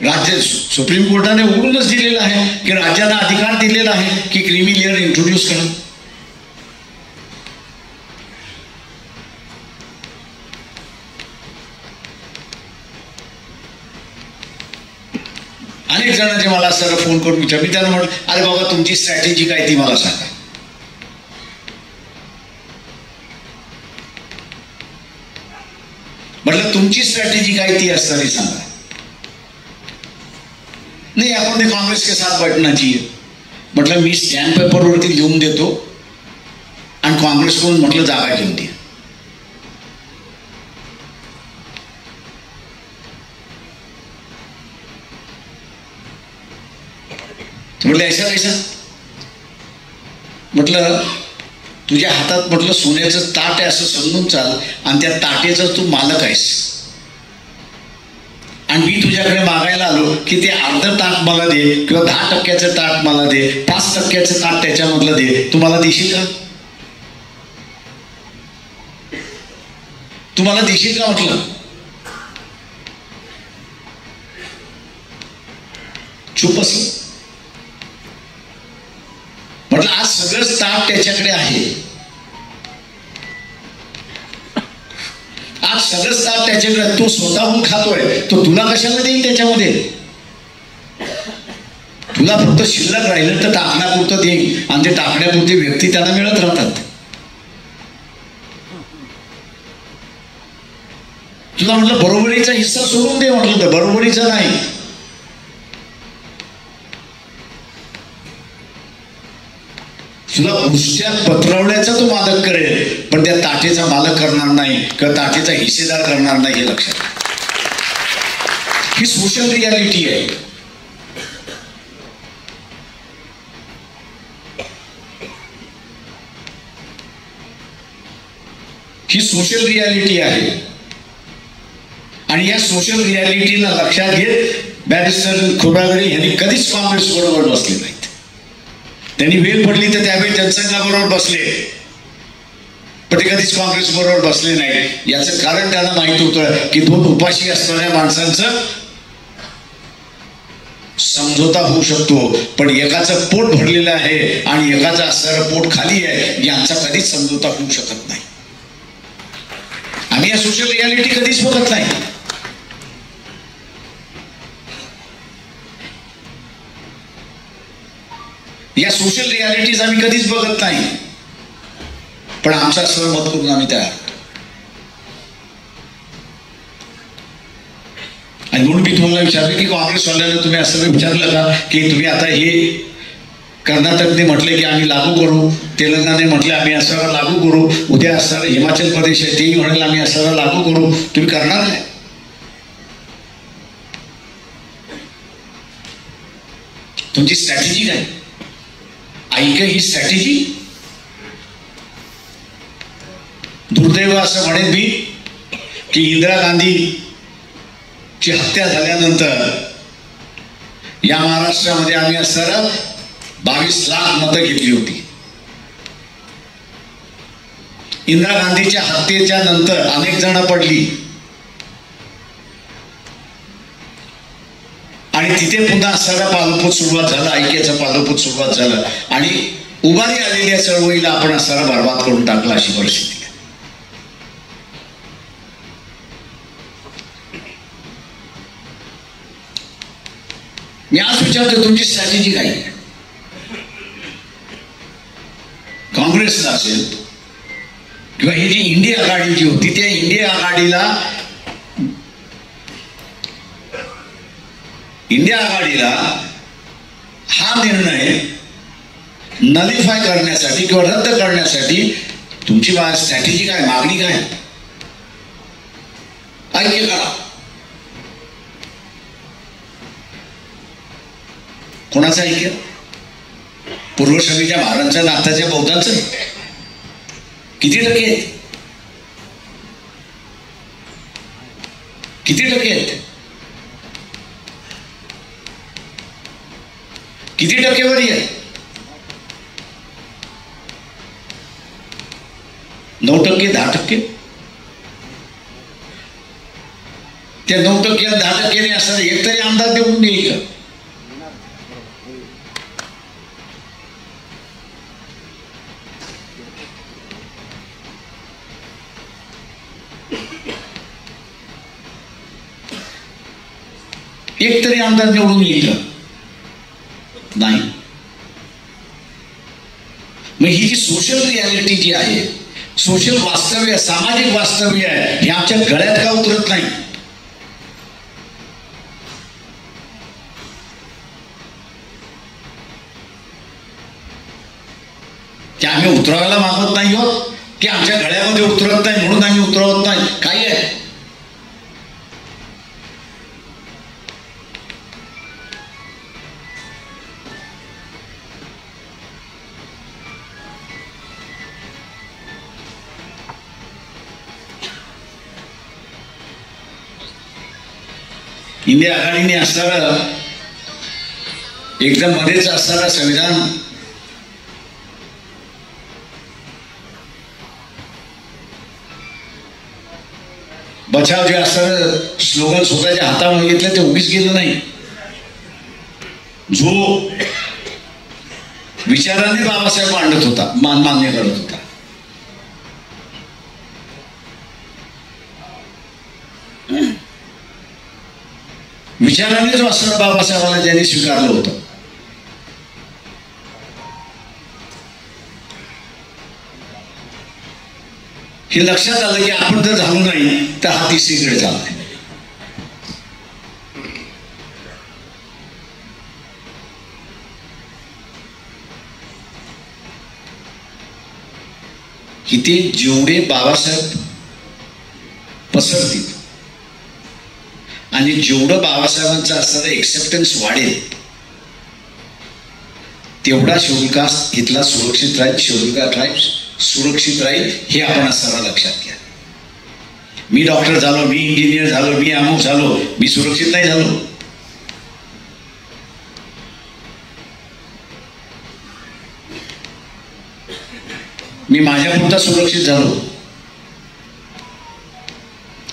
राज्य सुप्रीम कोर्टाने उघडूनच दिलेला आहे की राज्याला अधिकार दिलेला आहे की क्रीमी लेअर इंट्रोड्यूस करा. अनेक जणांचे मला सर फोन करून विचार, मी त्यांना म्हटलं अरे बाबा तुमची स्ट्रॅटेजी काय ती मला सांगा. म्हटलं तुमची स्ट्रॅटेजी काय ती असताना सांगा. नाही आपण ते काँग्रेस के साथ बैठण्याची. म्हटलं मी स्टॅम्प पेपरवरती लिहून देतो आणि काँग्रेसकडून म्हटलं जागा घेऊन दे. म्हटलं ऐसा कैसा? म्हटलं तुझ्या हातात म्हटलं सोन्याचं ताट आहे असं समजून चाल आणि त्या ताटेचा तू मालक आहेस आणि मी तुझ्याकडे मागायला आलो की ते अर्ध ताट मला दे किंवा 10% ताट मला दे, 5% ताट त्याच्यामधलं दे. तुम्हाला देशील का? तुम्हाला देशील का? म्हटलं चुप असं. म्हटलं आज सगळंच ताट त्याच्याकडे आहे, आज सगळंच ताट त्याच्याकडे, तो स्वतःहून खातोय, तो तुला कशाला देईल त्याच्यामध्ये? तुला फक्त शिल्लक राहिलं तर टाकण्यापुरतं देईल आणि ते टाकण्यापुरती व्यक्ती त्यांना मिळत राहतात. तुला म्हटलं बरोबरीचा हिस्सा सोडून दे, म्हटलं तर बरोबरीचा नाही. तुला नुसत्या पत्रवण्याचा तो मालक करेल पण त्या ताटेचा मालक करणार नाही किंवा ताटेचा हिस्सेदार करणार नाही, हे लक्षात. ही सोशल रियालिटी आहे. ही सोशल रियालिटी आहे आणि या सोशल रियालिटीला लक्षात घेत बॅरिस्टर खोब्रागडे यांनी कधीच काँग्रेस बरोबर बसले नाहीत. त्यांनी वेळ पडली तर त्यावेळी जनसंघाबरोबर बसले पण ते कधीच काँग्रेस बरोबर बसले नाही. याचं कारण त्यांना माहित होतं की दोन उपाशी असणाऱ्या माणसांचं समझोता होऊ शकतो पण एकाचं पोट भरलेलं आहे आणि एकाचं असणारं पोट खाली आहे, यांचा कधीच समझोता होऊ शकत नाही. आम्ही या सोशल रियालिटी कधीच बघत नाही. या सोशल रियालिटीज आम्ही कधीच बघत नाही पण आमचा सहमत करून आम्ही तयार. आणि म्हणून मी तुम्हाला विचारलं की काँग्रेसवाल्यांना तुम्ही असं विचारलं का की तुम्ही आता हे कर्नाटकने म्हटले की आम्ही लागू करू, तेलंगणाने म्हटले आम्ही असं लागू करू, उद्या असणारं हिमाचल प्रदेश आहे तेही म्हणेल आम्ही असं लागू करू, तुम्ही करणार नाही? तुमची स्ट्रॅटेजी काय? ऐक ही स्ट्रॅटेजी. दुर्दैव असं म्हणेन मी की इंदिरा गांधीची हत्या झाल्यानंतर या महाराष्ट्रामध्ये आम्ही असणारं 22 लाख मतं घेतली होती. इंदिरा गांधीच्या हत्येच्या नंतर अनेक जण पडली आणि तिथे पुन्हा असणारा पालपूत सुरुवात झाला, ऐक्याचा पालपूत सुरुवात झाला आणि उभारी आलेल्या चळवळीला आपण असणारा बरबाद करून टाकला अशी परिस्थिती. मी आज विचारतो तुमची स्ट्रॅटेजी काय? काँग्रेसला असेल किंवा ही जी इंडिया आघाडी जी होती त्या इंडिया आघाडीला हा निर्णय नलिफाय करण्यासाठी किंवा रद्द करण्यासाठी तुमची स्ट्रॅटेजी काय, मागणी काय? ऐक्य करा. कोणाचं ऐक्य? पूर्वसभेच्या महाराजांच्या नाथाच्या बौद्धांचं किती टक्के आहेत? किती टक्के आहेत? किती टक्केवारी आहे? 9%, 10%? त्या 9% 10%ने असं एक तरी आमदार देऊन येईल का? एक तरी आमदार निवडून येईल का? नाही. मग ही जी सोशल रियालिटी जी आहे, सोशल वास्तव्य, सामाजिक वास्तव्य आहे, हे आमच्या गळ्यात का उतरत नाही? ते आम्ही उतरवायला मागत नाही आहोत की आमच्या गळ्यामध्ये उतरत नाही म्हणून आम्ही उतरवत नाही. काय आहे? इंडिया आघाडीने असणारा एकदम मध्येच असणारा संविधान बचाव जे असणारं स्लोगन स्वतःच्या हातामध्ये घेतलं ते उगीच गेलं नाही. जो विचाराने बाबासाहेब मांडत होता, मान्य करत होता, विचारानेच असणारं बाबासाहेबांना ज्यांनी स्वीकारलं होतं. हे लक्षात आलं की आपण जर झालो नाही तर हा तिसरीकडे चाललाय. इथे जेवढे बाबासाहेब पसरतील आणि जेवढं बाबासाहेबांचं असणारं एक्सेप्टन्स वाढेल तेवढा शेड्यूल कास्ट इथला सुरक्षित राहील, शेड्यूल कास्ट राहील सुरक्षित राहील. हे आपण असताना लक्षात घ्या. मी डॉक्टर झालो, मी इंजिनियर झालो, मी अमुक झालो, मी सुरक्षित नाही झालो. मी माझ्यापुरता सुरक्षित झालो,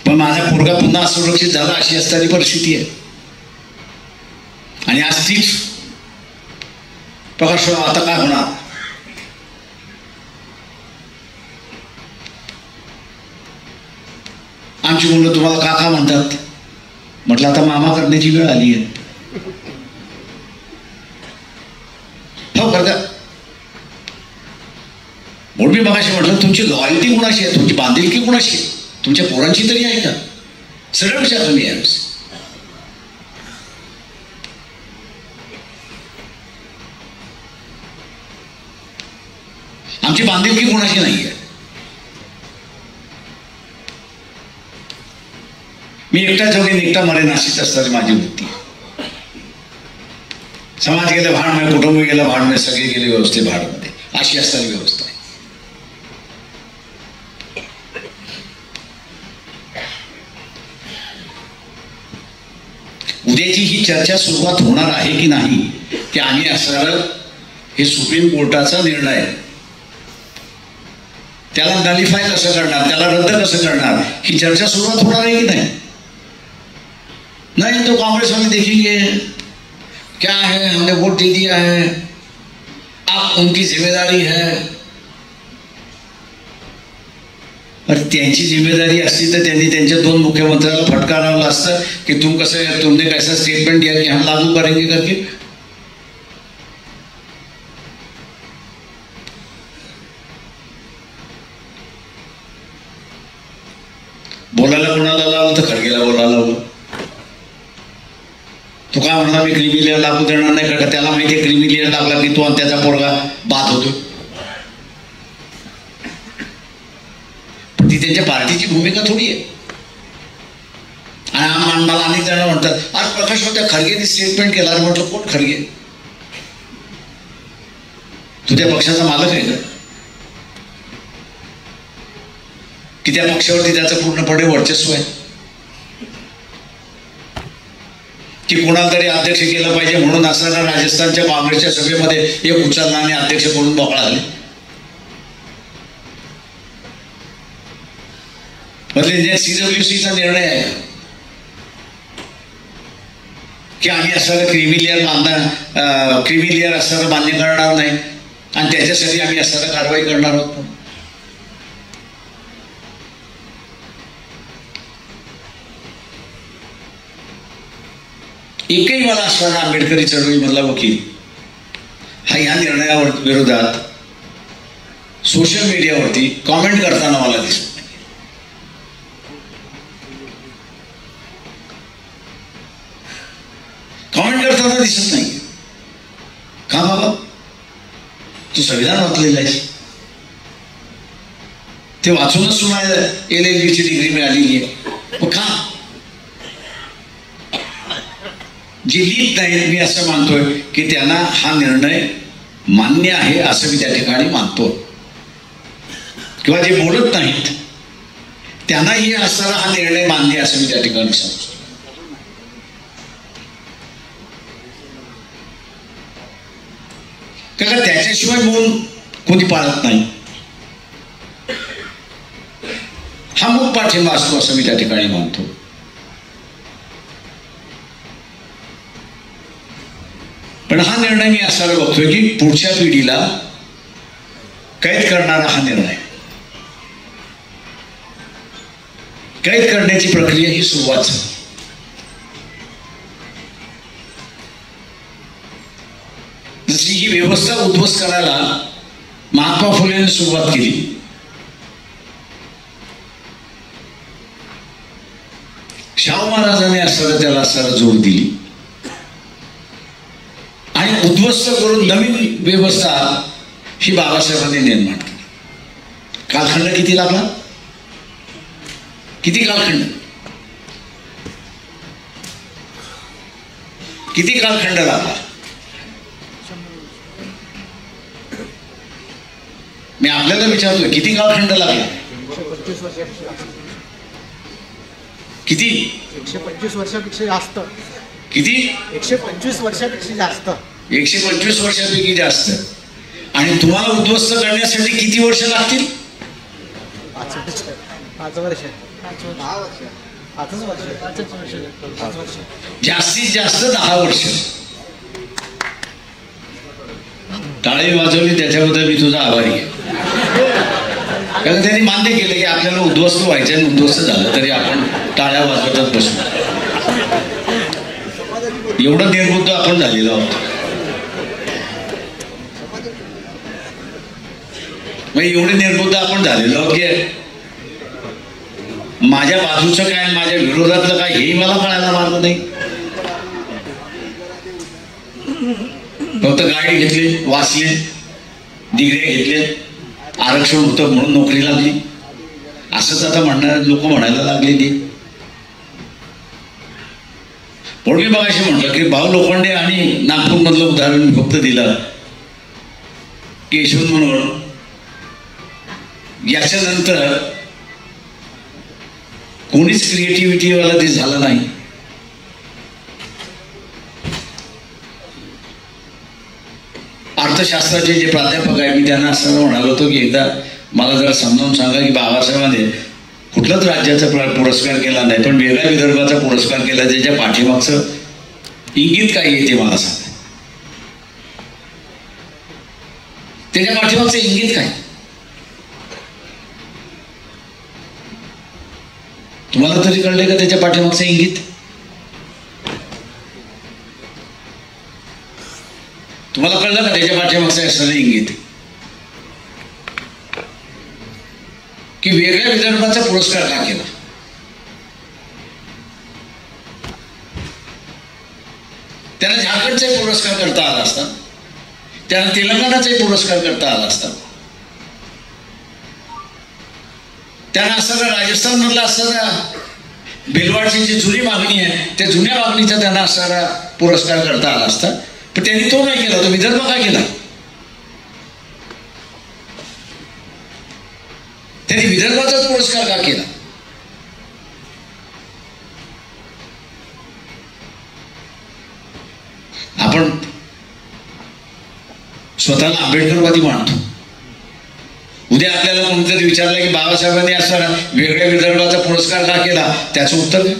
पण माझा पोरगा पुन्हा असुरक्षित झाला अशी असणारी परिस्थिती आहे. आणि आज तीच प्रकाशराव आता काय होणार? आमची मुलं तुम्हाला काका म्हणतात. म्हटलं आता मामा करण्याची वेळ आली आहे. हो बरं. म्हणून मी मगाशी म्हटलं तुमची लॉयल्टी कुणाशी आहे, तुमची बांधिलकी कुणाशी आहे, तुमच्या पोरांची तरी आहे का? सरळ विचार तुम्ही यावेळेस. आमची बांधिलकी कोणाची नाही आहे. मी एकटा जगेन एकटा मरेन अशीच असतात माझी वृत्ती. समाज गेला भांडमध्ये, कुटुंब गेलं भांडमध्ये, सगळे गेले व्यवस्थित भांडमध्ये, अशी असणारी व्यवस्था आहे. उद्याची ही चर्चा सुरुवात होणार आहे की नाही ते आम्ही असणार, हे सुप्रीम कोर्टाचा निर्णय आहे. त्याला नलिफाय कसं करणार, त्याला रद्द कसं करणार, ही चर्चा सुरुवात होणार आहे की नाही. नहीं तो कांग्रेस वाले देखेंगे क्या है, हमने वोट दे दिया है, अब उनकी जिम्मेदारी है. अरे त्यांची जिम्मेदारी असती तर त्यांनी त्यांच्या 2 मुख्यमंत्र्याला फटकारावलं असतं की तुमने कैसा स्टेटमेंट दिया कि हम लागू करेंगे करके. बोलायला कोणाला लावलं तर खडगेला बोलायला लावलं. तू काय म्हणणार मी क्रिमी लेअर लागू देणार नाही का, त्याला माहिती आहे क्रिमी लेअर लागला की तो आणि त्याचा पोरगा बाद होतो. पण ती त्यांच्या पार्टीची भूमिका थोडी आहे. आणि मला अनेक जण म्हणतात आज प्रकाश होत्या खडगेने स्टेटमेंट केला. म्हटलं कोण खडगे, तू त्या पक्षाचा मालक आहे का, की त्या पक्षावरती त्याचं पूर्णपणे वर्चस्व आहे, की कोणाला तरी अध्यक्ष केलं पाहिजे म्हणून असताना राजस्थानच्या काँग्रेसच्या सभेमध्ये एक उचलणाने अध्यक्ष म्हणून मोकळा झाले. म्हणजे CWCचा निर्णय आहे की आम्ही असं क्रिमी लेअर असं मान्य करणार नाही आणि त्याच्यासाठी आम्ही असं कारवाई करणार आहोत. एकही मला असणारा आंबेडकरी चळवळीमधला वकील हा या निर्णयावर विरोधात सोशल मीडियावरती कॉमेंट करताना मला दिसत नाही. कॉमेंट करताना दिसत नाही का. बाबा तू संविधान वाचलेलं आहेस, ते वाचूनच तुम्हाला LLB ची डिग्री मिळालेली आहे. मग का जे लिहित नाहीत, मी असं मानतोय की त्यांना हा निर्णय मान्य आहे असं मी त्या ठिकाणी मानतो, किंवा जे बोलत नाहीत त्यांनाही असणारा हा निर्णय मान्य असं मी त्या ठिकाणी सांगतो. कारण त्याच्याशिवाय मौन कोणी पाळत नाही. हा मूक पाठिंबा असतो असं मी त्या ठिकाणी मानतो. पण हा निर्णय मी असा बघतोय की पुढच्या पिढीला कैद करणारा हा निर्णय, कैद करण्याची प्रक्रिया ही सुरुवात झाली. जशी ही व्यवस्था उद्ध्वस्त करायला महात्मा फुलेंनी सुरुवात केली, शाहू महाराजांनी असताना त्याला असताना जोड दिली आणि उद्ध्वस्त करून नवीन व्यवस्था ही बाबासाहेबांनी निर्माण केली. कालखंड किती लागला, किती कालखंड, किती कालखंड लागला. मी आपल्याला विचारतोय किती कालखंड लागला, किती 125 वर्षापेक्षा जास्त, किती 125 वर्षापेक्षा जास्त, 125 वर्षापैकी जास्त. आणि तुम्हाला उद्ध्वस्त करण्यासाठी किती वर्ष लागतील? 5 वर्ष, 5 वर्ष, जास्तीत जास्त 10 वर्ष. टाळी वाजवली त्याच्याबद्दल मी तुझा आभारी आहे. कारण त्यांनी मान्य केलं की आपल्याला उद्ध्वस्त व्हायचं आणि उद्ध्वस्त झालं तरी आपण टाळ्या वाजवतच बसू. एवढं निर्बुद्ध आपण झालेलो आहोत. मग एवढे निर्बुद्ध आपण झालेलो आहोत की माझ्या बाजूचं काय माझ्या विरोधातलं काय हेही मला कळायला मार्ग नाही. फक्त गाडी घेतली, वाचले, डिग्र्या घेतल्या आरक्षण होतं म्हणून नोकरी लागली असंच आता म्हणणारे लोक म्हणायला लागलेली. म्हणून मी मगाशी म्हटलं की भाऊ लोखंडे आणि नागपूरमधलं उदाहरण मी फक्त दिलं की यशवंत म्हणून याच्यानंतर कोणीच क्रिएटिव्हिटीवाला ते झालं नाही. अर्थशास्त्राचे जे प्राध्यापक आहे मी त्यांना असं म्हणालो होतो की एकदा मला जरा समजावून सांगा की बाबासाहेबांनी कुठलाच राज्याचा पुरस्कार केला नाही पण वेगळ्या विदर्भाचा पुरस्कार केला, त्याच्या पाठीमागचं इंगित काय आहे ते मला सांगा. त्याच्या पाठीमागचं इंगित काय तुम्हाला तरी कळले का त्याच्या पाठीमागचं इंगित? तुम्हाला कळलं का त्याच्या पाठीमागचं असलेलं इंगित की वेगळ्या विदर्भाचा पुरस्कार का केला? त्यांना झारखंडचाही पुरस्कार करता आला असता, त्यांना तेलंगणाचाही पुरस्कार करता आला असता, त्यांना असताना राजस्थानमधला असताना भिलवाडची जी जुनी मागणी आहे त्या जुन्या मागणीचा त्यांना असणारा पुरस्कार करता आला असता, पण त्यांनी तो नाही केला. तो विदर्भ का केला? त्यांनी विदर्भाचाच पुरस्कार का केला? आपण स्वतःला आंबेडकरवादी मानतो. उद्या आपल्याला कोणीतरी विचारलं की बाबासाहेबांनी असं वेगळ्या विदर्भाचा पुरस्कार का केला, त्याचं उत्तर काय?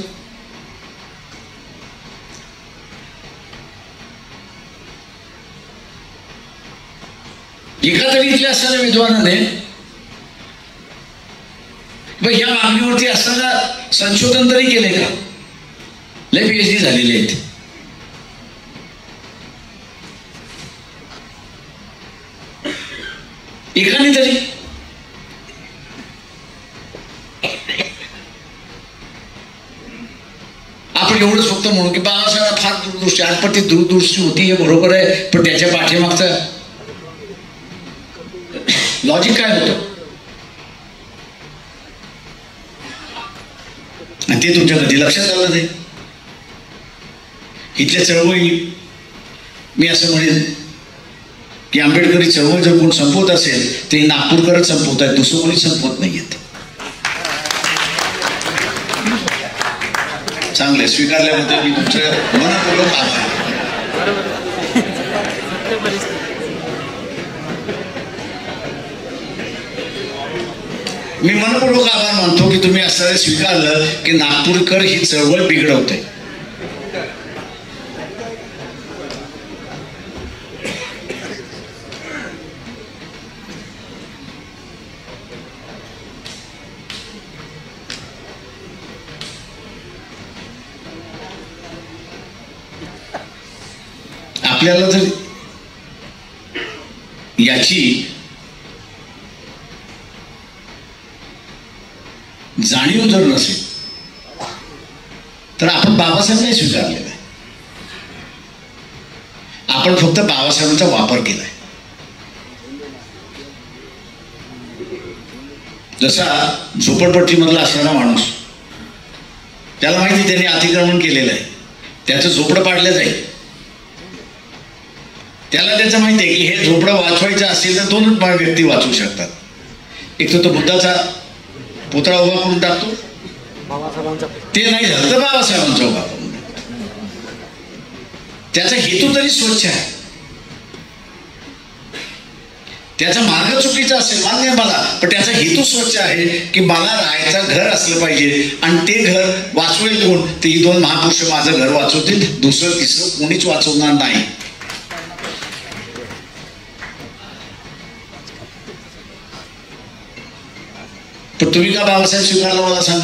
एका तरी इथल्या असणाऱ्या विद्वानाने या मागणीवरती असताना संशोधन तरी केले का? लय PhD झालेले आहेत. एकाने तरी आपण एवढंच फक्त म्हणू की बाबासाहेब फार दूरदृष्टी, आजपर्यंत दूरदृष्टी होती हे बरोबर आहे, पण त्याच्या पाठीमागचं लॉजिक काय होतं आणि ते तुमच्या कधी लक्षात आलं नाही? इथल्या चळवळी मी असं म्हणेन की आंबेडकरी चळवळ जर कोण संपवत असेल ते नागपूरकरच संपवत आहेत, दुसरं कोणी संपवत नाहीयेत. चांगले स्वीकारल्याबद्दल मी तुमचं मनपूर्वक आभार. मी मनपूर्वक आभार मानतो की तुम्ही असं स्वीकारलं की नागपूरकर ही चळवळ बिघडवते. आपल्याला जर याची जाणीव जर नसेल तर आपण बाबासाहेब नाही स्वीकारलेला आहे, आपण फक्त बाबासाहेबांचा वापर केलाय. जसा झोपडपट्टीमधला असणारा माणूस, त्याला माहिती त्यांनी अतिक्रमण केलेलं आहे, त्याचं झोपडं पाडलं जाईल, त्याला त्याचं माहिती आहे की हे झोपडं वाचवायचं असेल तर दोनच व्यक्ती वाचवू शकतात. एक तर तो बुद्धाचा पुतळा उभा करून टाकतो, ते नाही झालं तर बाबासाहेबांचा उभा करून टाकतो. त्याचा हेतू तरी स्वच्छ आहे, त्याचा मार्ग चुकीचा असेल मान्य आहे मला, पण त्याचा हेतू स्वच्छ आहे की मला राहायचं घर असलं पाहिजे आणि ते घर वाचवेल कोण? ते ही दोन महापुरुष माझं घर वाचवतील, दुसरं तिसरं कोणीच वाचवणार नाही. पण तुम्ही का बाबासाहेब स्वीकारला मला सांग?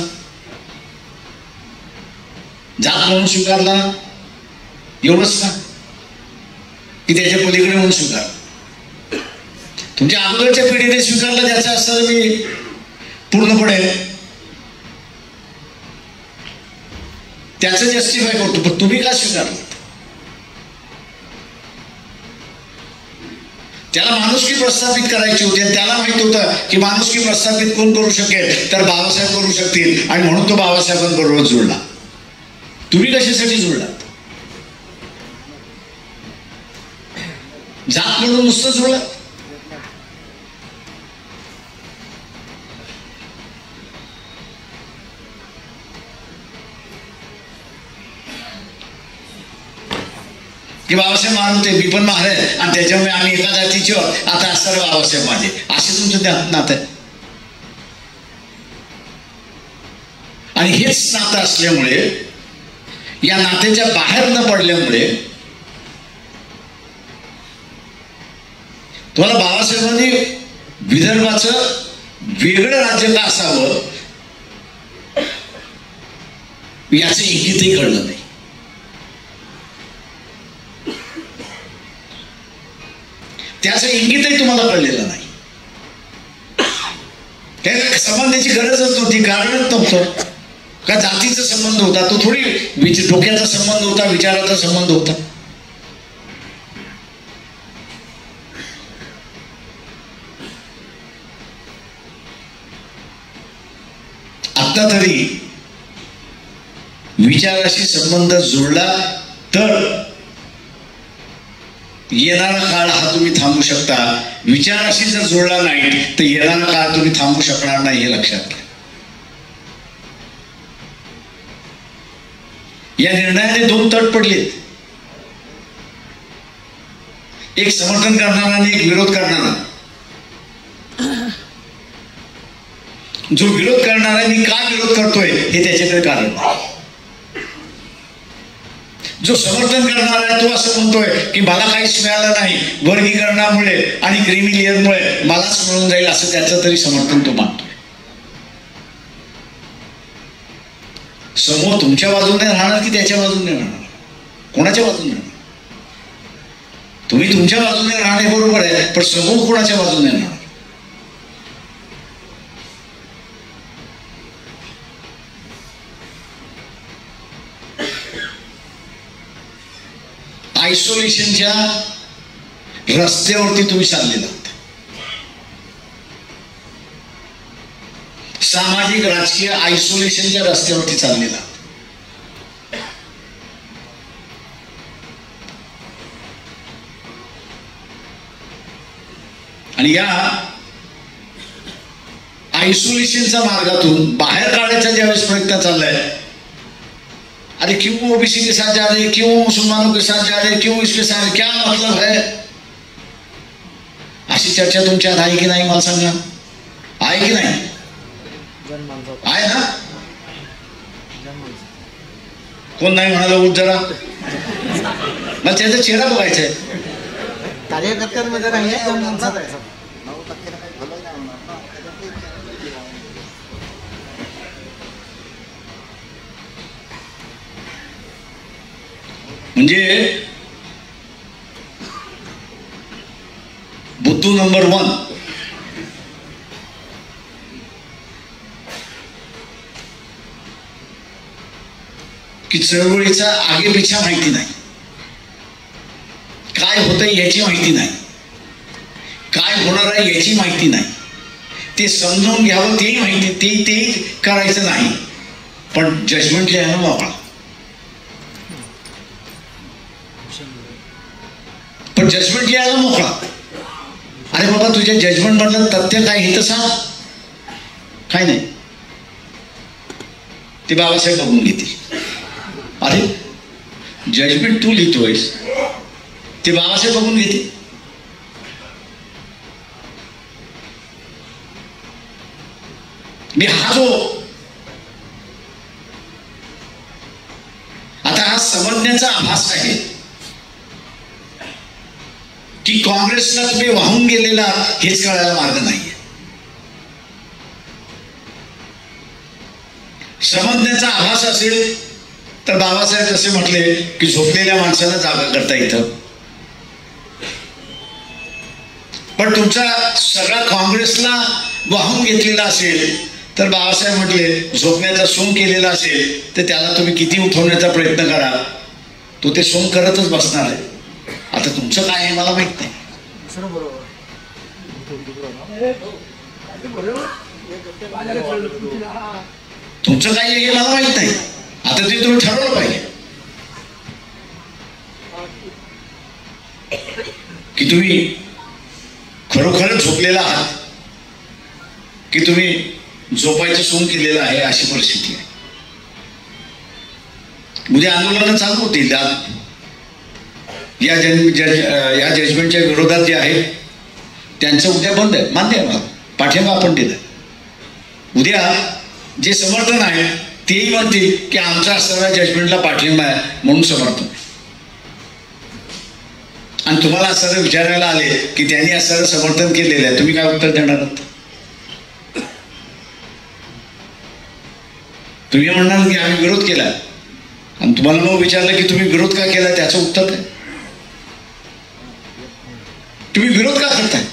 जात म्हणून स्वीकारला एवढंच ना की त्याच्या पलीकडे म्हणून स्वीकार? तुमच्या अगोदरच्या पिढीने स्वीकारलं त्याचं असं मी पूर्णपणे त्याचं जस्टिफाय करतो, पण तुम्ही का स्वीकारलं? त्याला माणुसकी प्रस्थापित करायची होती आणि त्याला माहित होतं की माणुसकी प्रस्थापित कोण करू शकेल तर बाबासाहेब करू शकतील आणि म्हणून तो बाबासाहेबांबरोबर जुळला. तुम्ही कशासाठी जुळलात? जात म्हणून नुसतं जुळला? की बाबासाहेब महाराज होते, मी पण महाराज आणि त्याच्यामुळे आम्ही एका जातीचे आता असणारे बाबासाहेब माझे, असे तुमचं नातं आहे. आणि हेच नातं असल्यामुळे या नात्याच्या बाहेर न पडल्यामुळे तुम्हाला बाबासाहेबांनी विदर्भाचं वेगळं राज्य का असावं याचं इंगितही कळलं नाही. त्याचं इंगितही तुम्हाला कळलेलं नाही. त्या संबंधाची गरजच नव्हती, कारणच नव्हतं. का जातीचा संबंध होता, तो थोडी डोक्याचा संबंध होता, विचाराचा संबंध होता. आता तरी विचाराशी संबंध जुळला तर येणारा काळ हा तुम्ही थांबू शकता. विचाराशी जर जुळला नाही तर येणारा काळ तुम्ही थांबू शकणार नाही, हे लक्षात घ्या. या निर्णयाने दोन तट पडलेत, एक समर्थन करणारा आणि एक विरोध करणारा. जो विरोध करणारा मी का विरोध करतोय हे त्याच्याकडे कारण नाही. जो समर्थन करणार आहे तो असं म्हणतोय की मला काहीच मिळालं नाही, वर्गीकरणामुळे आणि क्रिमिलियरमुळे मलाच मिळून जाईल, असं त्याचं तरी समर्थन तो मानतोय. समोर तुमच्या बाजूने राहणार की त्याच्या बाजूने राहणार? कोणाच्या बाजूने राहणार? तुम्ही तुमच्या बाजूने राहणे बरोबर आहे, पण समोर कोणाच्या बाजूने राहणार? आयसोलेशनच्या रस्त्यावरती तुम्ही चाललेला आहात. सामाजिक राजकीय आयसोलेशनच्या रस्त्यावरती चाललेला आहात. आणि या आयसोलेशनच्या मार्गातून बाहेर काढायचा ज्यावेळेस प्रयत्न चाललाय, अरे क्यों ओबीसी के साथ जा रहे, क्यों मुसलमानों के साथ जा रहे, क्यों इसके साथ, क्या मतलब है? अशी चर्चा तुमच्यात आहे की नाही मला सांगा? आहे की नाही? आहे ना? कोण नाही म्हणाला? उठ जरा, मला त्याचा चेहरा बघायचा आहे. कार्यकर्त्यांमध्ये राहिले म्हणजे बुद्धू नंबर 1 की चळवळीचा आगे पिछा माहिती नाही, काय होतंय याची माहिती नाही, काय होणार आहे याची माहिती नाही, ते समजून घ्यावं तेही माहिती, तेही करायचं नाही, पण जजमेंट लिहायला मोकळा. पण जजमेंट लिहायला मोकळा. अरे बाबा, तुझ्या जजमेंट मधलं तथ्य काय हे तर सांग. काय नाही, ते बाबासाहेब बघून घेतील. अरे जजमेंट तू लिहितोयस, ते बाबासाहेब बघून घेतील. मी हा जो आता हा समजण्याचा आभास आहे की काँग्रेसला तुम्ही वाहून गेलेला हेच कळायला मार्ग नाहीये. समजण्याचा आभास असेल तर बाबासाहेब जसे म्हटले की झोपलेल्या माणसाला जागा करता येतं, पण तुमचा सगळा काँग्रेसला वाहून घेतलेला असेल तर बाबासाहेब म्हटले झोपण्याचा सोंग केलेला असेल तर त्याला तुम्ही किती उठवण्याचा प्रयत्न करा, तो ते सोंग करतच बसणार आहे. आता तुमचं काय आहे मला माहित नाही. बरोबर. तुमचं काय हे मला माहित नाही. आता ते तुम्ही ठरवलं पाहिजे की तुम्ही खरोखरच झोपलेला आहात की तुम्ही झोपायचं सोंग केलेलं आहे. अशी परिस्थिती आहे. उद्या आंदोलनं चालू होतील. या जजमेंटच्या विरोधात जे आहे त्यांचं उद्या बंद आहे. मान्य आहे मला, पाठिंबा आपण दिला. उद्या जे समर्थन आहे तेही म्हणतील की आमचा असणाऱ्या जजमेंटला पाठिंबा आहे म्हणून समर्थन. आणि तुम्हाला असं विचारायला आले की त्यांनी असं समर्थन केलेलं आहे, तुम्ही काय उत्तर देणार आहात? तुम्ही म्हणणार की आम्ही विरोध केला. आणि तुम्हाला मग विचारलं की तुम्ही विरोध का केला, त्याचं उत्तर काय? तुम्ही विरोध का करताय?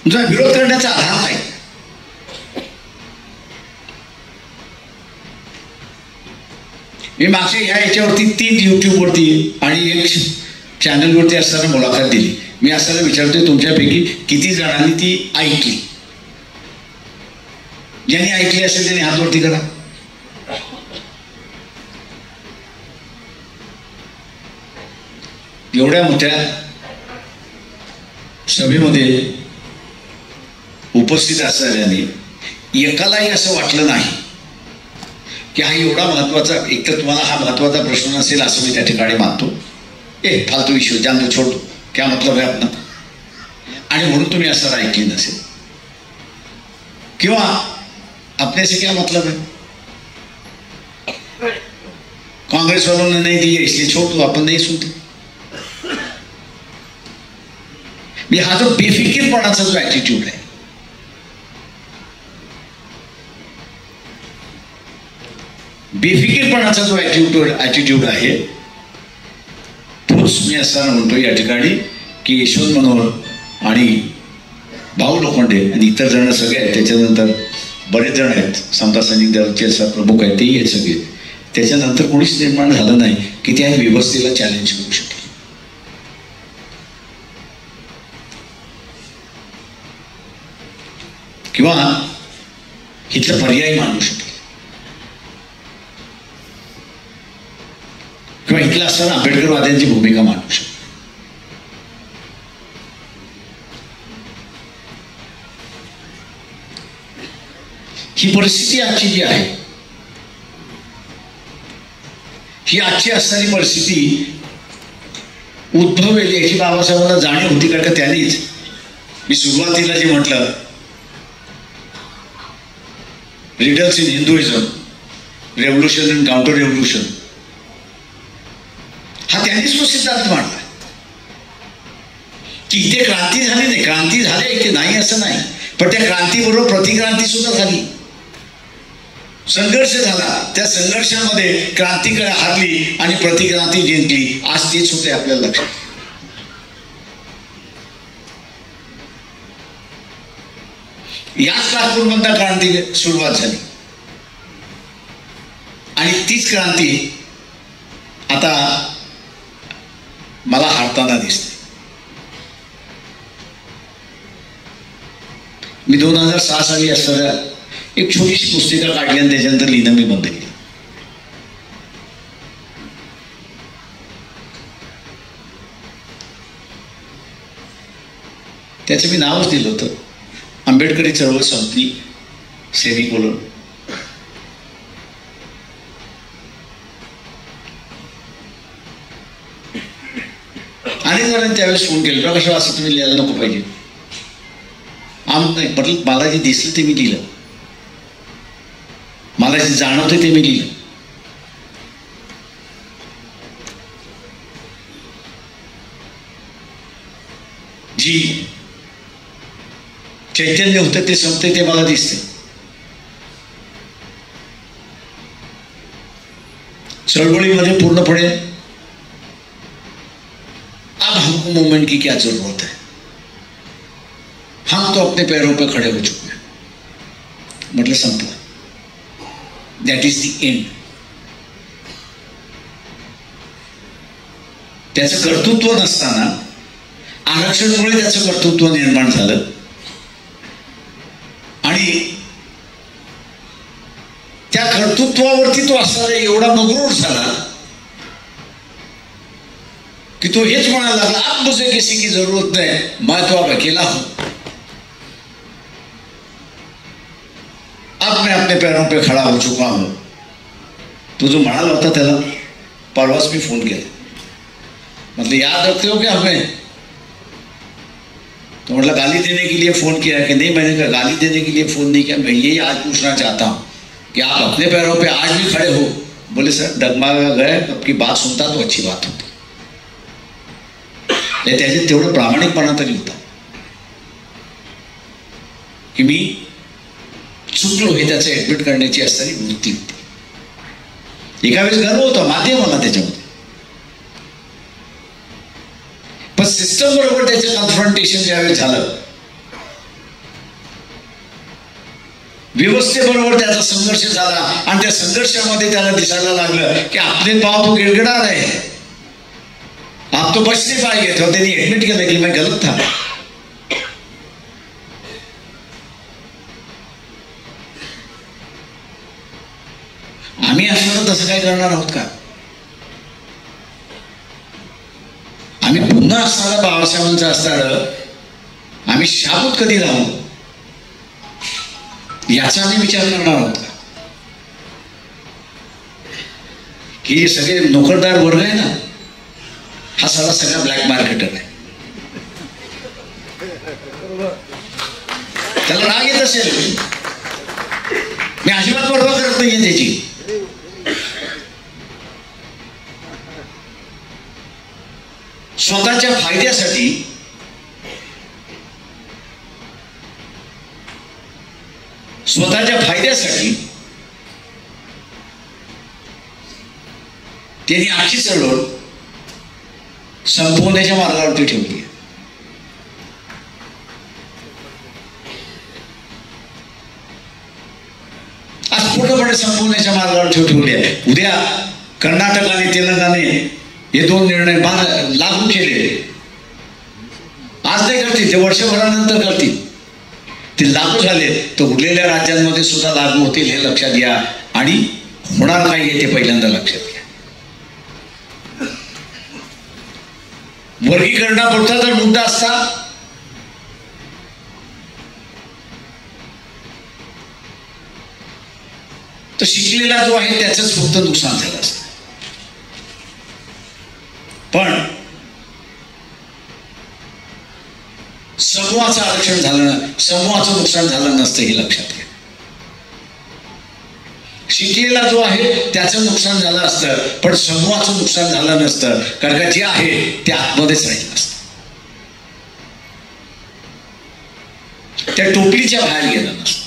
तुमचा विरोध करण्याचा आधार काय? मी मागच्या याच्यावरती 3 यूट्यूबवरती आणि 1 चॅनलवरती असताना मुलाखत दिली. मी असताना विचारतोय तुमच्यापैकी किती जणांनी ती ऐकली? ज्यांनी ऐकली असेल त्यांनी हातवरती करा. एवढ्या मोठ्या सभेमध्ये उपस्थित असणाऱ्यांनी एकालाही असं वाटलं नाही की हा एवढा महत्वाचा, एक तर तुम्हाला हा महत्वाचा प्रश्न नसेल असं मी त्या ठिकाणी मानतो. फालतू इश्यू जान दो, छोड़ दो, क्या मतलब है अपना, आणि म्हणून तुम्ही असं ऐकली नसेल. किंवा अपने से क्या मतलब है, कांग्रेस वालों ने नहीं दी है इसलिए छोड़ दो, अपन नहीं सुनते. हा जो बेफिकीरपणाचा जो ॲटिट्यूड आहे, बेफिकीरपणाचा जो ॲटिट्यूड आहे तोच मी असताना म्हणतो या ठिकाणी की यशवंत मनोहर आणि भाऊ लोखंडे आणि इतर जण सगळे आहेत, त्याच्यानंतर बरेच जण आहेत, समता सैनिक दलाचे प्रमुख आहेत, तेही आहेत सगळे. त्याच्यानंतर कोणीच निर्माण झालं नाही की त्या व्यवस्थेला चॅलेंज करू शकेल किंवा इथलं पर्याय मांडू शकेल किंवा इथलं असताना आंबेडकरवाद्यांची भूमिका मांडू शकेल. ही परिस्थिती आजची जी आहे, ही आजची असणारी परिस्थिती उद्भवेल याची बाबासाहेबांना जाणीव होती का त्यांनीच मी सुरुवातीला जे म्हटलं riddles in Hinduism, revolution and counter revolution, हा त्यांनीच तो सिद्धांत मांडला की इथे क्रांती झाली नाही, क्रांती झाली की नाही असं नाही, पण त्या क्रांतीबरोबर प्रतिक्रांती सुद्धा झाली, संघर्ष झाला. त्या संघर्षामध्ये क्रांतीकडे हारली आणि प्रतिक्रांती जिंकली. आज तेच होते आपल्याला लक्षात. याच नागपूरमधून क्रांती सुरुवात झाली आणि तीच क्रांती आता मला हारताना दिसते. मी 2006 साली असताना एक छोटीशी पुस्तिका काढली आणि त्याच्यानंतर लिहिणं मी बंद केलं. त्याचं मी नावच दिलं होतं आंबेडकरी चळवळ संपली सेमिकोलन. अनेक जणांनी त्यावेळेस फोन केला, कशा असं तुम्ही लिहायला नको पाहिजे. म्हटलं मला जे दिसलं ते मी लिहिलं, मला जे जाणवतं ते मी लिहिलं. जी चैतन्य होतं ते संपते ते मला दिसते. चळवळीमध्ये पूर्णपणे अब हमको मूवमेंट की क्या जरूरत है, हम तो अपने पैरों पे खड़े हो चुके हैं. मतलब संपला. That is the end. त्याचं कर्तृत्व नसताना आरक्षणमुळे त्याचं कर्तृत्व निर्माण झालं आणि त्या कर्तृत्वावरती तो असणारा एवढा मगरूर झाला कि तो हेच म्हणायला लागला, अब मुझे किसी की जरूरत नहीं, मैं तो अब अकेला हूं, अब मैं अपने पैरों पे खड़ा हो चुका हूं. तो जो म्हणाला होता त्याला परवाच मी फोन केला, मतलब याद रखते हो क्या हमें? तो मतलब गाली देने के लिए फोन किया कि नहीं? मैंने कहा गाली देने के लिए फोन नहीं किया, मैं यही आज पूछना चाहता हूं कि आप अपने पैरों पे आज भी खड़े हो. बोले सर डगमा गए, आपकी बात सुनता तो अच्छी बात होती. त्याच्यात तेवढं प्रामाणिकपणा तरी होता की मी चुकलो हे त्याचं ऍडमिट करण्याची असणारी वृत्ती होती. एका वेळेस गर्व होता माध्यमाला त्याच्यामध्ये, पण सिस्टम बरोबर त्याचं कन्फ्रंटेशन ज्यावेळेस झालं, व्यवस्थेबरोबर त्याचा संघर्ष झाला आणि त्या संघर्षामध्ये त्याला दिसायला लागलं की आपले पाव तो गिड़गिड़ा रहे हैं, आप तो बच नहीं पाएंगे. तो त्यांनी ऍडमिट केलं की मैं गलत था. आम्ही असताना तसं काय करणार आहोत का? आम्ही पुन्हा असणारा बाबासाहेबांचा असणारं आम्ही शाबूत कधी राहू याचा आम्ही विचार करणार आहोत का? की सगळे नोकरदार वर्ग आहे ना, हा सगळा ब्लॅक मार्केटर आहे. त्याला राग येत असेल, मी अजिबात परवा करत नाहीये त्याची. स्वतःच्या फायद्यासाठी त्यांनी आखी चळवळ संपवण्याच्या मार्गावरती ठेवली आहे. आज पूर्णपणे संपवण्याच्या मार्गावर ठेवली आहे. उद्या कर्नाटक आणि तेलंगणाने हे दोन निर्णय लागू केले. आज नाही करतील, ते वर्षभरानंतर करतील. ते लागू झाले तर उरलेल्या राज्यांमध्ये सुद्धा लागू होतील हे लक्षात घ्या. आणि होणार नाही हे ते पहिल्यांदा लक्षात घ्या. वर्गीकरणापुरता जर मुद्दा असता तर शिकलेला जो आहे त्याचंच फक्त नुकसान झालं असतं. पण समूहाचं आरक्षण झालं, समूहाचं नुकसान झालं नसतं हे लक्षात घ्या. शिकलेला जो आहे त्याचं नुकसान झालं असतं, पण समूहाचं नुकसान झालं नसतं. कारण का जे आहे ते आतमध्येच राहिलं असतं, त्या टोपलीच्या बाहेर गेलं नसतं.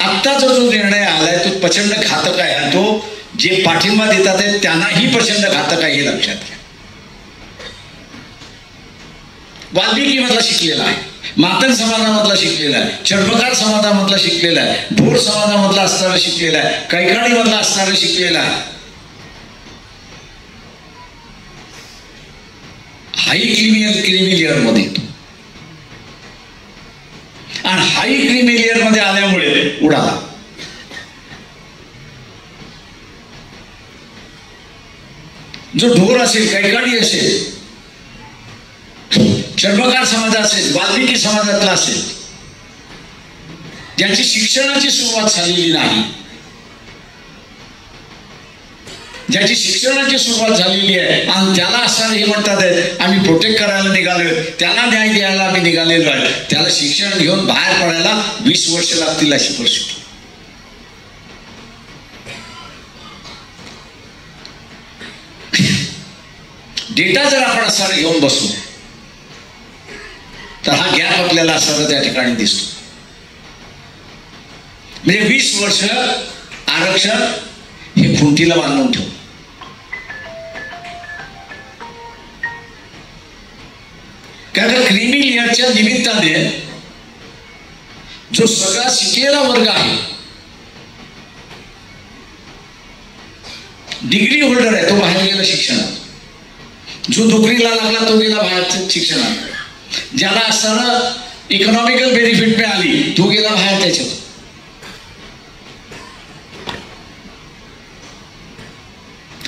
आत्ताचा जो निर्णय आलाय तो प्रचंड घातक आहे. आणि तो जे पाठिंबा देतात त्यांनाही प्रचंड घातक आहे हे लक्षात घ्या. वाल्मिकी मधला शिकलेला आहे, मातंग समाजामधला शिकलेला आहे, चर्मकार समाजामधला शिकलेला आहे, भोर समाजामधला असणारा शिकलेला आहे, कैकाडी मधला असणारा शिकलेला आहे. हाई क्रिमिलियर मध्ये येतो आणि हाई क्रिमिलियर मध्ये आल्यामुळे उडाला. जो ढोर असेल, कैकाडी असेल, चर्मकार समाज असेल, वाल्मिकी समाजातला असेल, ज्यांची शिक्षणाची सुरुवात झालेली नाही, ज्याची शिक्षणाची सुरुवात झालेली आहे आणि त्याला असं हे म्हणतात आम्ही प्रोटेक्ट करायला निघालो, त्याला न्याय द्यायला आम्ही निघालेलो आहे, त्याला शिक्षण घेऊन बाहेर पडायला 20 वर्ष लागतील अशी परिस्थिती. डेटा जर आपण असा घेऊन बसलो तर हा गॅप आपल्याला असा त्या ठिकाणी दिसतो. म्हणजे 20 वर्ष आरक्षण हे खुंटीला बांधून ठेवलं. कारण क्रिमी लेअरच्या निमित्ताने जो सगळा शिकलेला वर्ग आहे, डिग्री होल्डर आहे, तो बाहेर गेला शिक्षणात. जो नोकरीला लागला तो गेला बाहेर शिक्षणात, ज्याला असताना इकॉनॉमिकल बेनिफिट मिळाली तो गेला बाहेर त्याच्यात.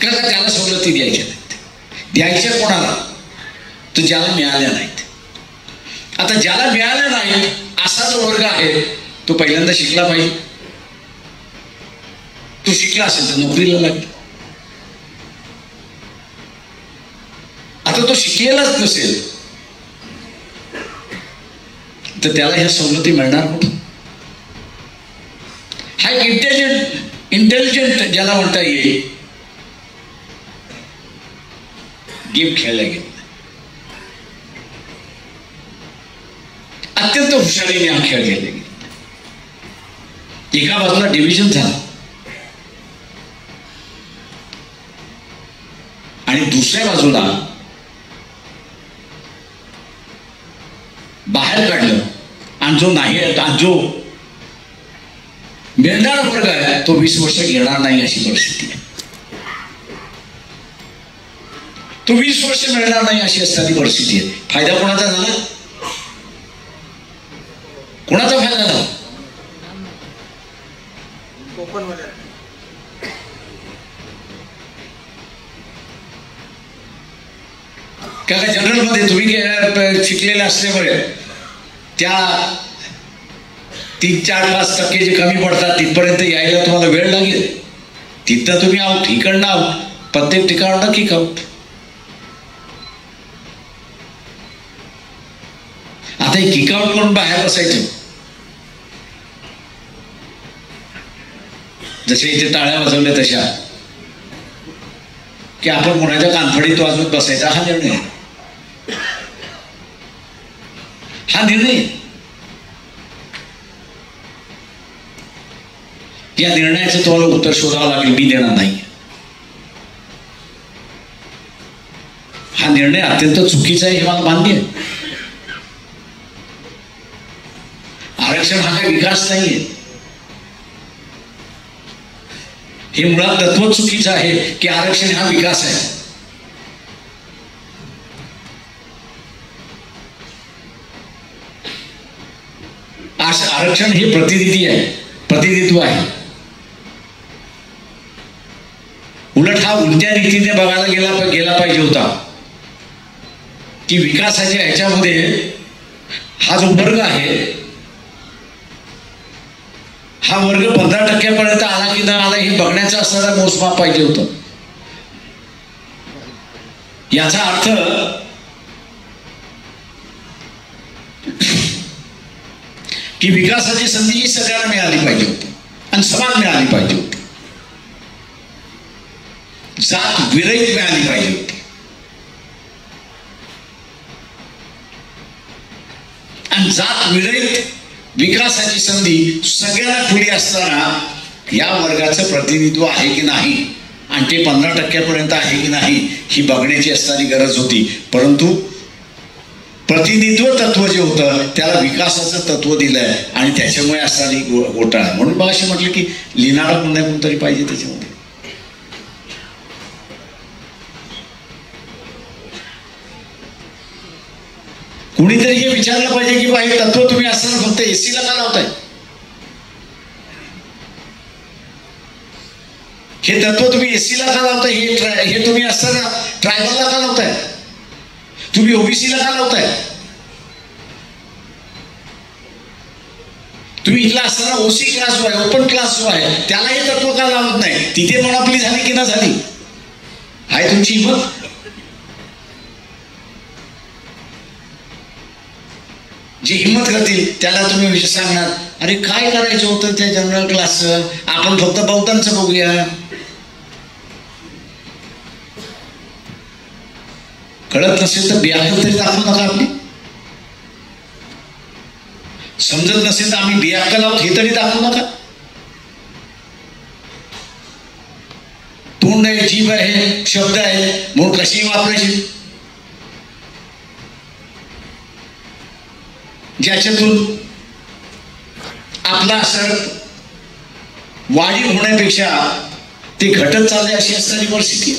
का त्याला सवलती द्यायच्या नाहीत. द्यायच्या कोणाला? तर ज्याला मिळाल्या नाहीत. आता ज्याला मिळाल्या नाही असा जो वर्ग आहे तो पहिल्यांदा शिकला पाहिजे. तो शिकला असेल तर नोकरीला लागेल. आता तो शिकलेलाच नसेल तर त्याला ह्या सवलती मिळणार कुठं? हा इंटेलिजंट ज्याला म्हणता येईल गेम खेळला गेला, अत्यंत हुशारीने हा खेळ खेळला गेला. एका बाजूला डिव्हिजन झाला आणि दुसऱ्या बाजूला बाहेर काढलं आणि जो नाही जो मिळणारा वर्ग आहे तो 20 वर्ष घेणार नाही अशी परिस्थिती आहे. तो 20 वर्ष मिळणार नाही अशी असणारी परिस्थिती आहे. फायदा कोणाचा झाला? कोणाचा फायदा झाला? का जनरल मध्ये तुम्ही शिकलेले असल्यामुळे त्या 3-4-5% जे कमी पडतात तिथपर्यंत यायला तुम्हाला वेळ लागेल. तिथं तुम्ही आउट, इकडनं आउट, प्रत्येक ठिकाणं किक आउट. आता हे किक आउट करून बाहेर बसायचं. जसे इथे टाळ्या वाजवल्या तशा की आपण कोणाच्या कानफडीत वाजवत बसायचा हा निर्णय. हा निर्णय या निर्णयाचं तुम्हाला उत्तर शोधावं लागेल. मी देणार नाही. हा निर्णय अत्यंत चुकीचा आहे हे मला मान्य आहे. आरक्षण हा काही विकास नाहीये. हे मुळात तत्व चुकीचं आहे की आरक्षण हा विकास आहे. आरक्षण हे प्रतिनिधित्व आहे. उलट हा उलट्या रीतीने बघायला गेला पाहिजे होता की विकासाच्या ह्याच्यामध्ये हा जो वर्ग आहे हा वर्ग 15% आला की न आला हे बघण्याचं असणारा मोजमाप पाहिजे होतं. याचा अर्थ की विकासाची संधी ही सगळ्यांना मिळाली पाहिजे होती आणि समान मिळाली पाहिजे होती. जात विरहित मिळाली पाहिजे होती. आणि जात विरहित विकासाची संधी सगळ्यांना खुली असताना या वर्गाचं प्रतिनिधित्व आहे की नाही आणि ते 15% आहे की नाही ही बघण्याची असणारी गरज होती. परंतु प्रतिनिधित्व तत्व जे होतं त्याला विकासाचं तत्व दिलंय आणि त्याच्यामुळे असणारी घोटाळा. म्हणून मग असे म्हटलं की लिहिणारा कोणतरी पाहिजे त्याच्यामध्ये. कुणीतरी हे विचारलं पाहिजे की हे तत्व तुम्ही असताना फक्त एसीला का लावताय? हे तत्व तुम्ही एसीला का लावताय? हे तुम्ही असताना ट्रायबलला का लावताय? तुम्ही ओबीसीला का लावताय? तुम्ही इथला असताना ओसी क्लास जो आहे, ओपन क्लास जो आहे त्याला हे तत्व का लावत नाही? तिथे मोनोपॉली झाली की ना झाली? आहे तुमची हिंमत? जी हिंमत करतील त्याला तुम्ही सांगणार अरे काय करायचं होतं त्या जनरल क्लासचं, आपण फक्त बहुतांचं बघूया. कळत नसेल तर बियाकल तरी दाखवू नका. आपली समजत नसेल तर आम्ही बियाकल आहोत हे तरी दाखवू नका. तोंड आहे, जीभ आहे, शब्द आहे म्हणून कशी वापरायची? ज्याच्यातून आपला असर वाढीव होण्यापेक्षा ते घटत चालले अशी असणारी परिस्थिती.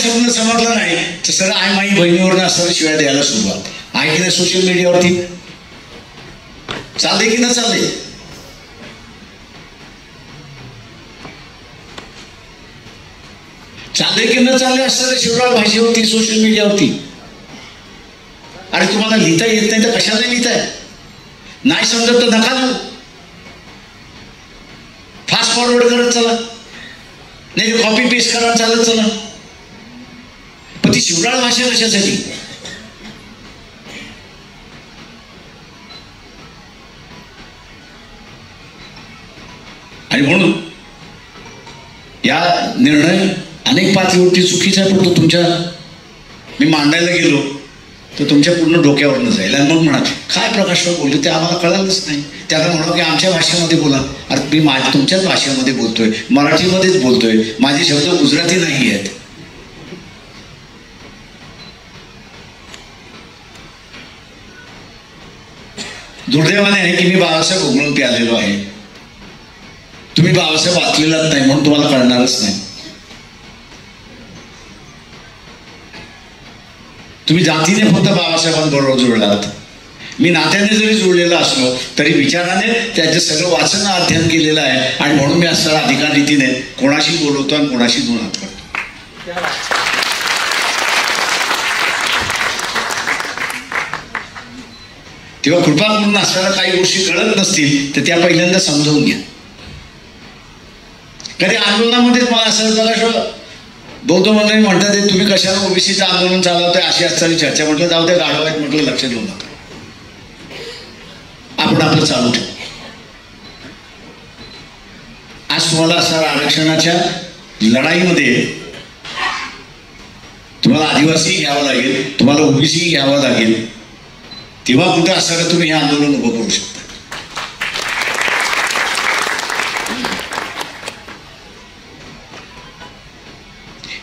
शब्द समजला नाही तर सर आई माई बहिणीवर असताना शिवाय द्यायला सुरुवात आहे की नाही सोशल मीडियावरती चालते की न चालते. चालते की न चालले असताना शिवराळ भाषेवरती सोशल मीडियावरती. अरे तुम्हाला लिहिता येत नाही तर कशाला लिहिताय. नाही समजत तर नका देऊ. फास्ट फॉरवर्ड करत चला नाही तर कॉपी पेस्ट करा चालत चला. पण ती शिवराळ भाषा कशासाठी. आणि म्हणून या निर्णय अनेक पातळीवरती चुकीचा आहे. पण तो तुमच्या मी मांडायला गेलो तर तुमच्या पूर्ण डोक्यावरनं जाईल. आणि मग म्हणा काय प्रकाशराव बोलले ते आम्हाला कळालंच नाही. त्याला म्हणू की आमच्या भाषेमध्ये बोला. अरे मी तुमच्याच भाषेमध्ये बोलतोय मराठीमध्येच बोलतोय. माझे शब्द गुजराती नाही आहेत. दुर्दैवाने आहे की मी बाबासाहेब ओघळून आलेलो आहे. तुम्ही बाबासाहेब वाचलेलाच नाही म्हणून तुम्हाला कळणारच नाही. तुम्ही जातीने फक्त बाबासाहेबांबरोबर जुळलात. मी नात्याने जरी जुळलेला असलो तरी विचाराने त्याचं सगळं वाचन अध्ययन केलेलं आहे. आणि म्हणून मी असं अधिकार रीतीने कोणाशी बोलवतो आणि कोणाशी जुळत करतो. तेव्हा कृपा करून असताना काही गोष्टी कळत नसतील तर त्या पहिल्यांदा समजावून घ्या. कधी आंदोलनामध्ये मला असं बघा बौद्ध मंडळी म्हणतात तुम्ही कशाला ओबीसीचं आंदोलन चालवतोय अशी असताना चर्चा. म्हटलं जाऊ दे गाढव आहेत म्हटलं लक्ष देऊ नका. आपण आपलं चालू ठेवू. आज तुम्हाला असणाऱ्या आरक्षणाच्या लढाईमध्ये तुम्हाला आदिवासी घ्यावं लागेल तुम्हाला ओबीसी घ्यावं लागेल. तेव्हा कुठे असताना तुम्ही हे आंदोलन उभं करू शकता.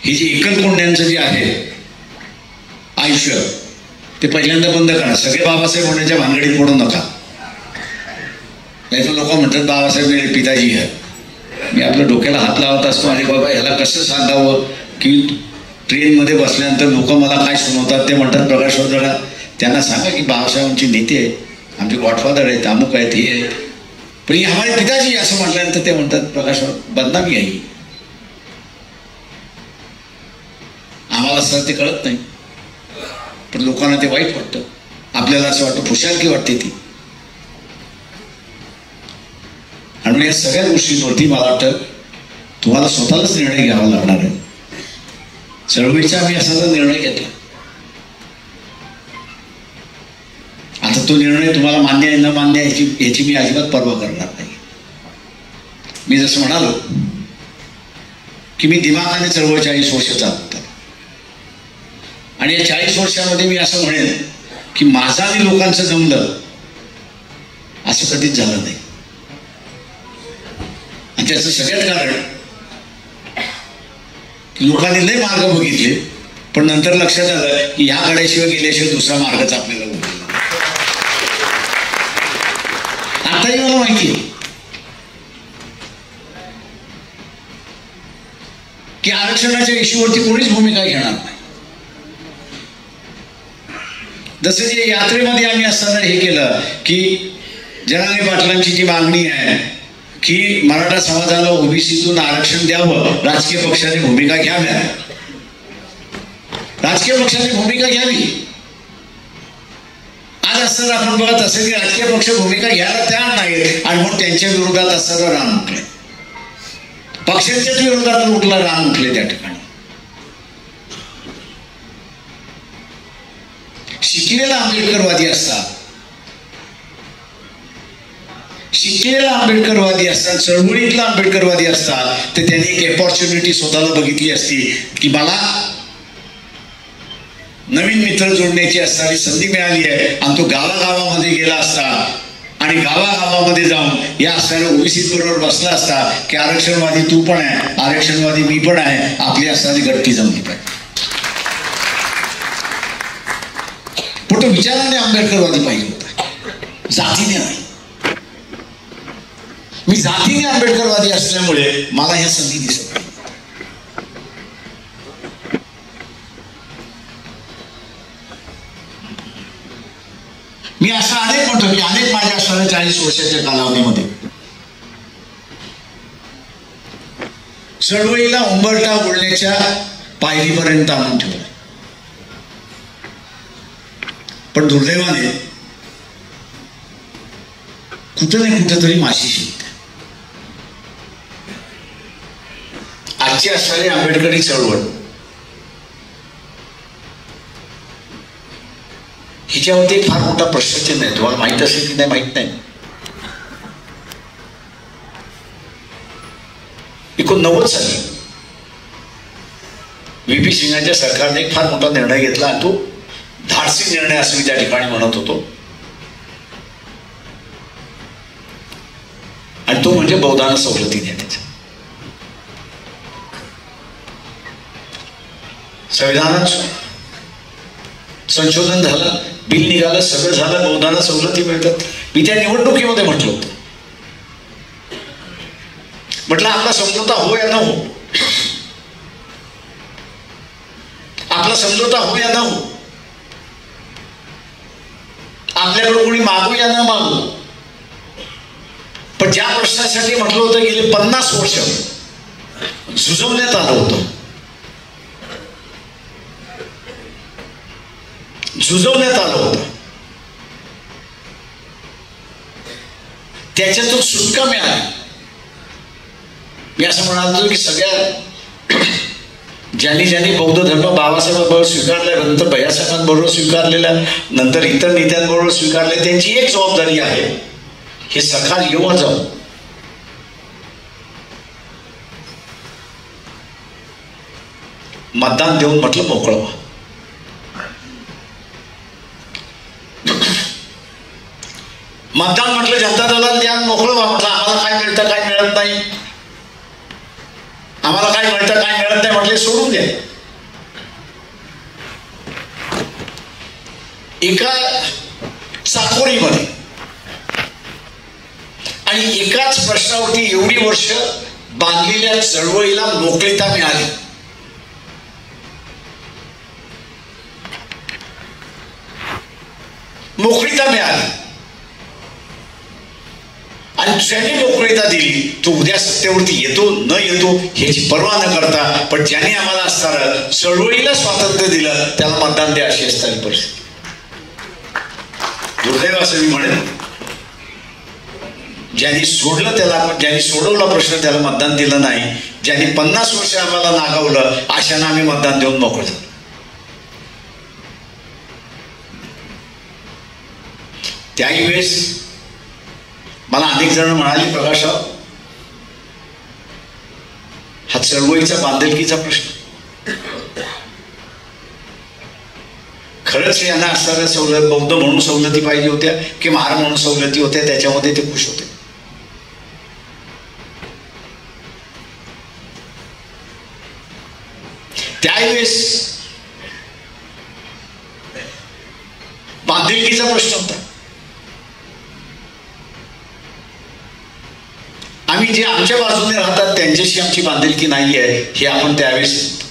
हे जे एकलकोंड्यांचं जे आहे आयुष्य ते पहिल्यांदा बंद करा. सगळे बाबासाहेब होण्याच्या भानगडीत पडू नका. नाही तर लोक म्हणतात बाबासाहेब मेरे पिताजी आहे. मी आपल्या डोक्याला हात लावत असतो आणि बाबा ह्याला कसं सांगावं की ट्रेनमध्ये बसल्यानंतर लोक मला काय सुनवतात. ते म्हणतात प्रकाशराव जरा त्यांना सांगा की बाबासाहेबांचे नेते आहेत आमचे गॉडफादर आहेत अमुक आहेत हे आहेत. पण हे हमारे पिताजी असं म्हटल्यानंतर ते म्हणतात प्रकाशराव बदनामी आहे. आम्हाला सर ते कळत नाही पण लोकांना ते वाईट वाटतं. आपल्याला असं वाटतं खुशालकी वाटते ती. आणि या सगळ्या गोष्टींवरती मला वाटतं तुम्हाला स्वतःलाच निर्णय घ्यावा लागणार आहे. चळवळीचा आम्ही असा निर्णय घेतला. आता तो निर्णय तुम्हाला मान्य आहे न मान्य आहे याची मी अजिबात पर्वा करणार नाही. मी जसं म्हणालो की मी दिमागाने चळवळ 40 वर्ष चालवतो आणि या 40 वर्षामध्ये मी असं म्हणेन की माझं आणि लोकांचं जमलं असं कधीच झालं नाही. आणि त्याचं सगळ्यात कारण की लोकांनी लय मार्ग बघितले पण नंतर लक्षात आलं की ह्या कड्याशिवाय गेल्याशिवाय दुसरा मार्गच आपल्याला उरलेला. आताही मला माहिती आहे की आरक्षणाच्या इश्यूवरती कोणीच भूमिका घेणार नाही. जसं जे यात्रेमध्ये आम्ही असताना हे केलं की जनाने पाटलांची जी मागणी आहे की मराठा समाजाला ओबीसीतून आरक्षण द्यावं राजकीय पक्षाने भूमिका घ्याव्या. राजकीय पक्षाने भूमिका घ्यावी. आज असताना आपण बघत असेल की राजकीय पक्ष भूमिका घ्यायला तयार नाहीत आणि म्हणून त्यांच्या विरोधात असताना रान उठले. पक्षांच्याच विरोधात उठला रान उठले. त्या ठिकाणी शिकलेला आंबेडकरवादी असतात शिकलेला आंबेडकरवादी असतात चळवळीतला आंबेडकरवादी असतात तर त्यांनी एक अपॉर्च्युनिटी स्वतःला बघितली असती की मला नवीन मित्र जोडण्याची असणारी संधी मिळाली आहे आणि तो गावागावामध्ये गेला असता आणि गावागावामध्ये जाऊन या असणाऱ्या ओबीसी बरोबर बसला असता की आरक्षणवादी तू पण आहे आरक्षणवादी मी पण आहे आपली असणारी गट्टी जमली पाहिजे. पण तो विचाराने आंबेडकरवादी पाहिजे होता जातीने नाही. मी जातीने आंबेडकरवादी असल्यामुळे मला ह्या संधी दिसत नाही. म्हणतो की अनेक माझ्या 40 वर्षाच्या कालावधीमध्ये चळवळीला उंबरठा बोलण्याच्या पायरीपर्यंत आणून ठेवलं. पण दुर्दैवाने कुठं नाही कुठंतरी माशी शिकते. आजची असणारी आंबेडकरी चळवळ हिच्यावरती एक फार मोठा प्रश्नचिन्ह आहे. तुम्हाला माहित असेल की नाही माहित नाही. 1990 साली व्ही.पी. सिंगांच्या सरकारने एक फार मोठा निर्णय घेतला आणि तो धाडसी निर्णय असं मी त्या ठिकाणी म्हणत होतो. आणि तो म्हणजे बौद्धांना सवलती देण्याचा. संविधानात संशोधन झालं, बिल निघालं, सगळं झालं, बौद्धांना सवलती मिळतात. मी त्या निवडणुकीमध्ये म्हटलं होतं, म्हटलं आपला समझोता हो या न हो, आपला समझोता हो या न हो, आपल्याकडे कोणी मागू या न मागू, पण ज्या प्रश्नासाठी म्हटलं होतं गेले 50 वर्ष झुजवण्यात आलं होतं, झुजवण्यात आलं होतं, त्याच्यातून सुटका मिळाली. मी असं म्हणालो की सगळ्या ज्यांनी बौद्ध धर्म बाबासाहेबांबरोबर स्वीकारला, नंतर भैयासाहेबांबरोबर स्वीकारलेला, नंतर इतर नेत्यांबरोबर स्वीकारले, त्यांची एक जबाबदारी आहे, हे सकाळ येऊ जाऊ मतदान देऊन म्हटलं मोकळं व्हा. मतदान म्हटलं जनता दलाला द्या, मोकळं व्हा. म्हटलं आम्हाला काय मिळतं काय मिळत नाही, आम्हाला काय मिळतं काय मिळत नाही म्हटले सोडून द्या. एका चाकोरीमध्ये आणि एकाच प्रश्नावरती एवढी वर्ष बांधलेल्या चळवळीला मोकळीता मिळाली. मोकळीता मिळाली आणि ज्याने मोकळीता दिली तो उद्या सत्तेवरती येतो न येतो ह्याची पर्वा न करता, पण ज्याने आम्हाला असणारं चळवळीला स्वातंत्र्य दिलं त्याला मतदान द्या अशी असणारी परिस्थिती. दुर्दैव असं मी म्हणेन, ज्यांनी सोडलं त्याला, ज्यांनी सोडवला प्रश्न त्याला मतदान दिलं नाही. ज्यांनी 50 वर्ष आम्हाला नागावलं अशानं आम्ही मतदान देऊन मोकळं झालो. त्याही वेळेस मला अनेक जण म्हणाले, प्रकाशराव हा चळवळीचा बांधिलकीचा प्रश्न, खरंच यांना असणाऱ्या सवलत बौद्ध म्हणून सवलती पाहिजे होत्या की महार म्हणून सवलती होत्या, त्याच्यामध्ये ते खुश होते. त्यावेळेस बांधिलकीचा प्रश्न होता. आम्ही जे आमच्या बाजूने राहतात त्यांच्याशी आमची बांधिलकी नाही आहे हे आपण त्यावेळेस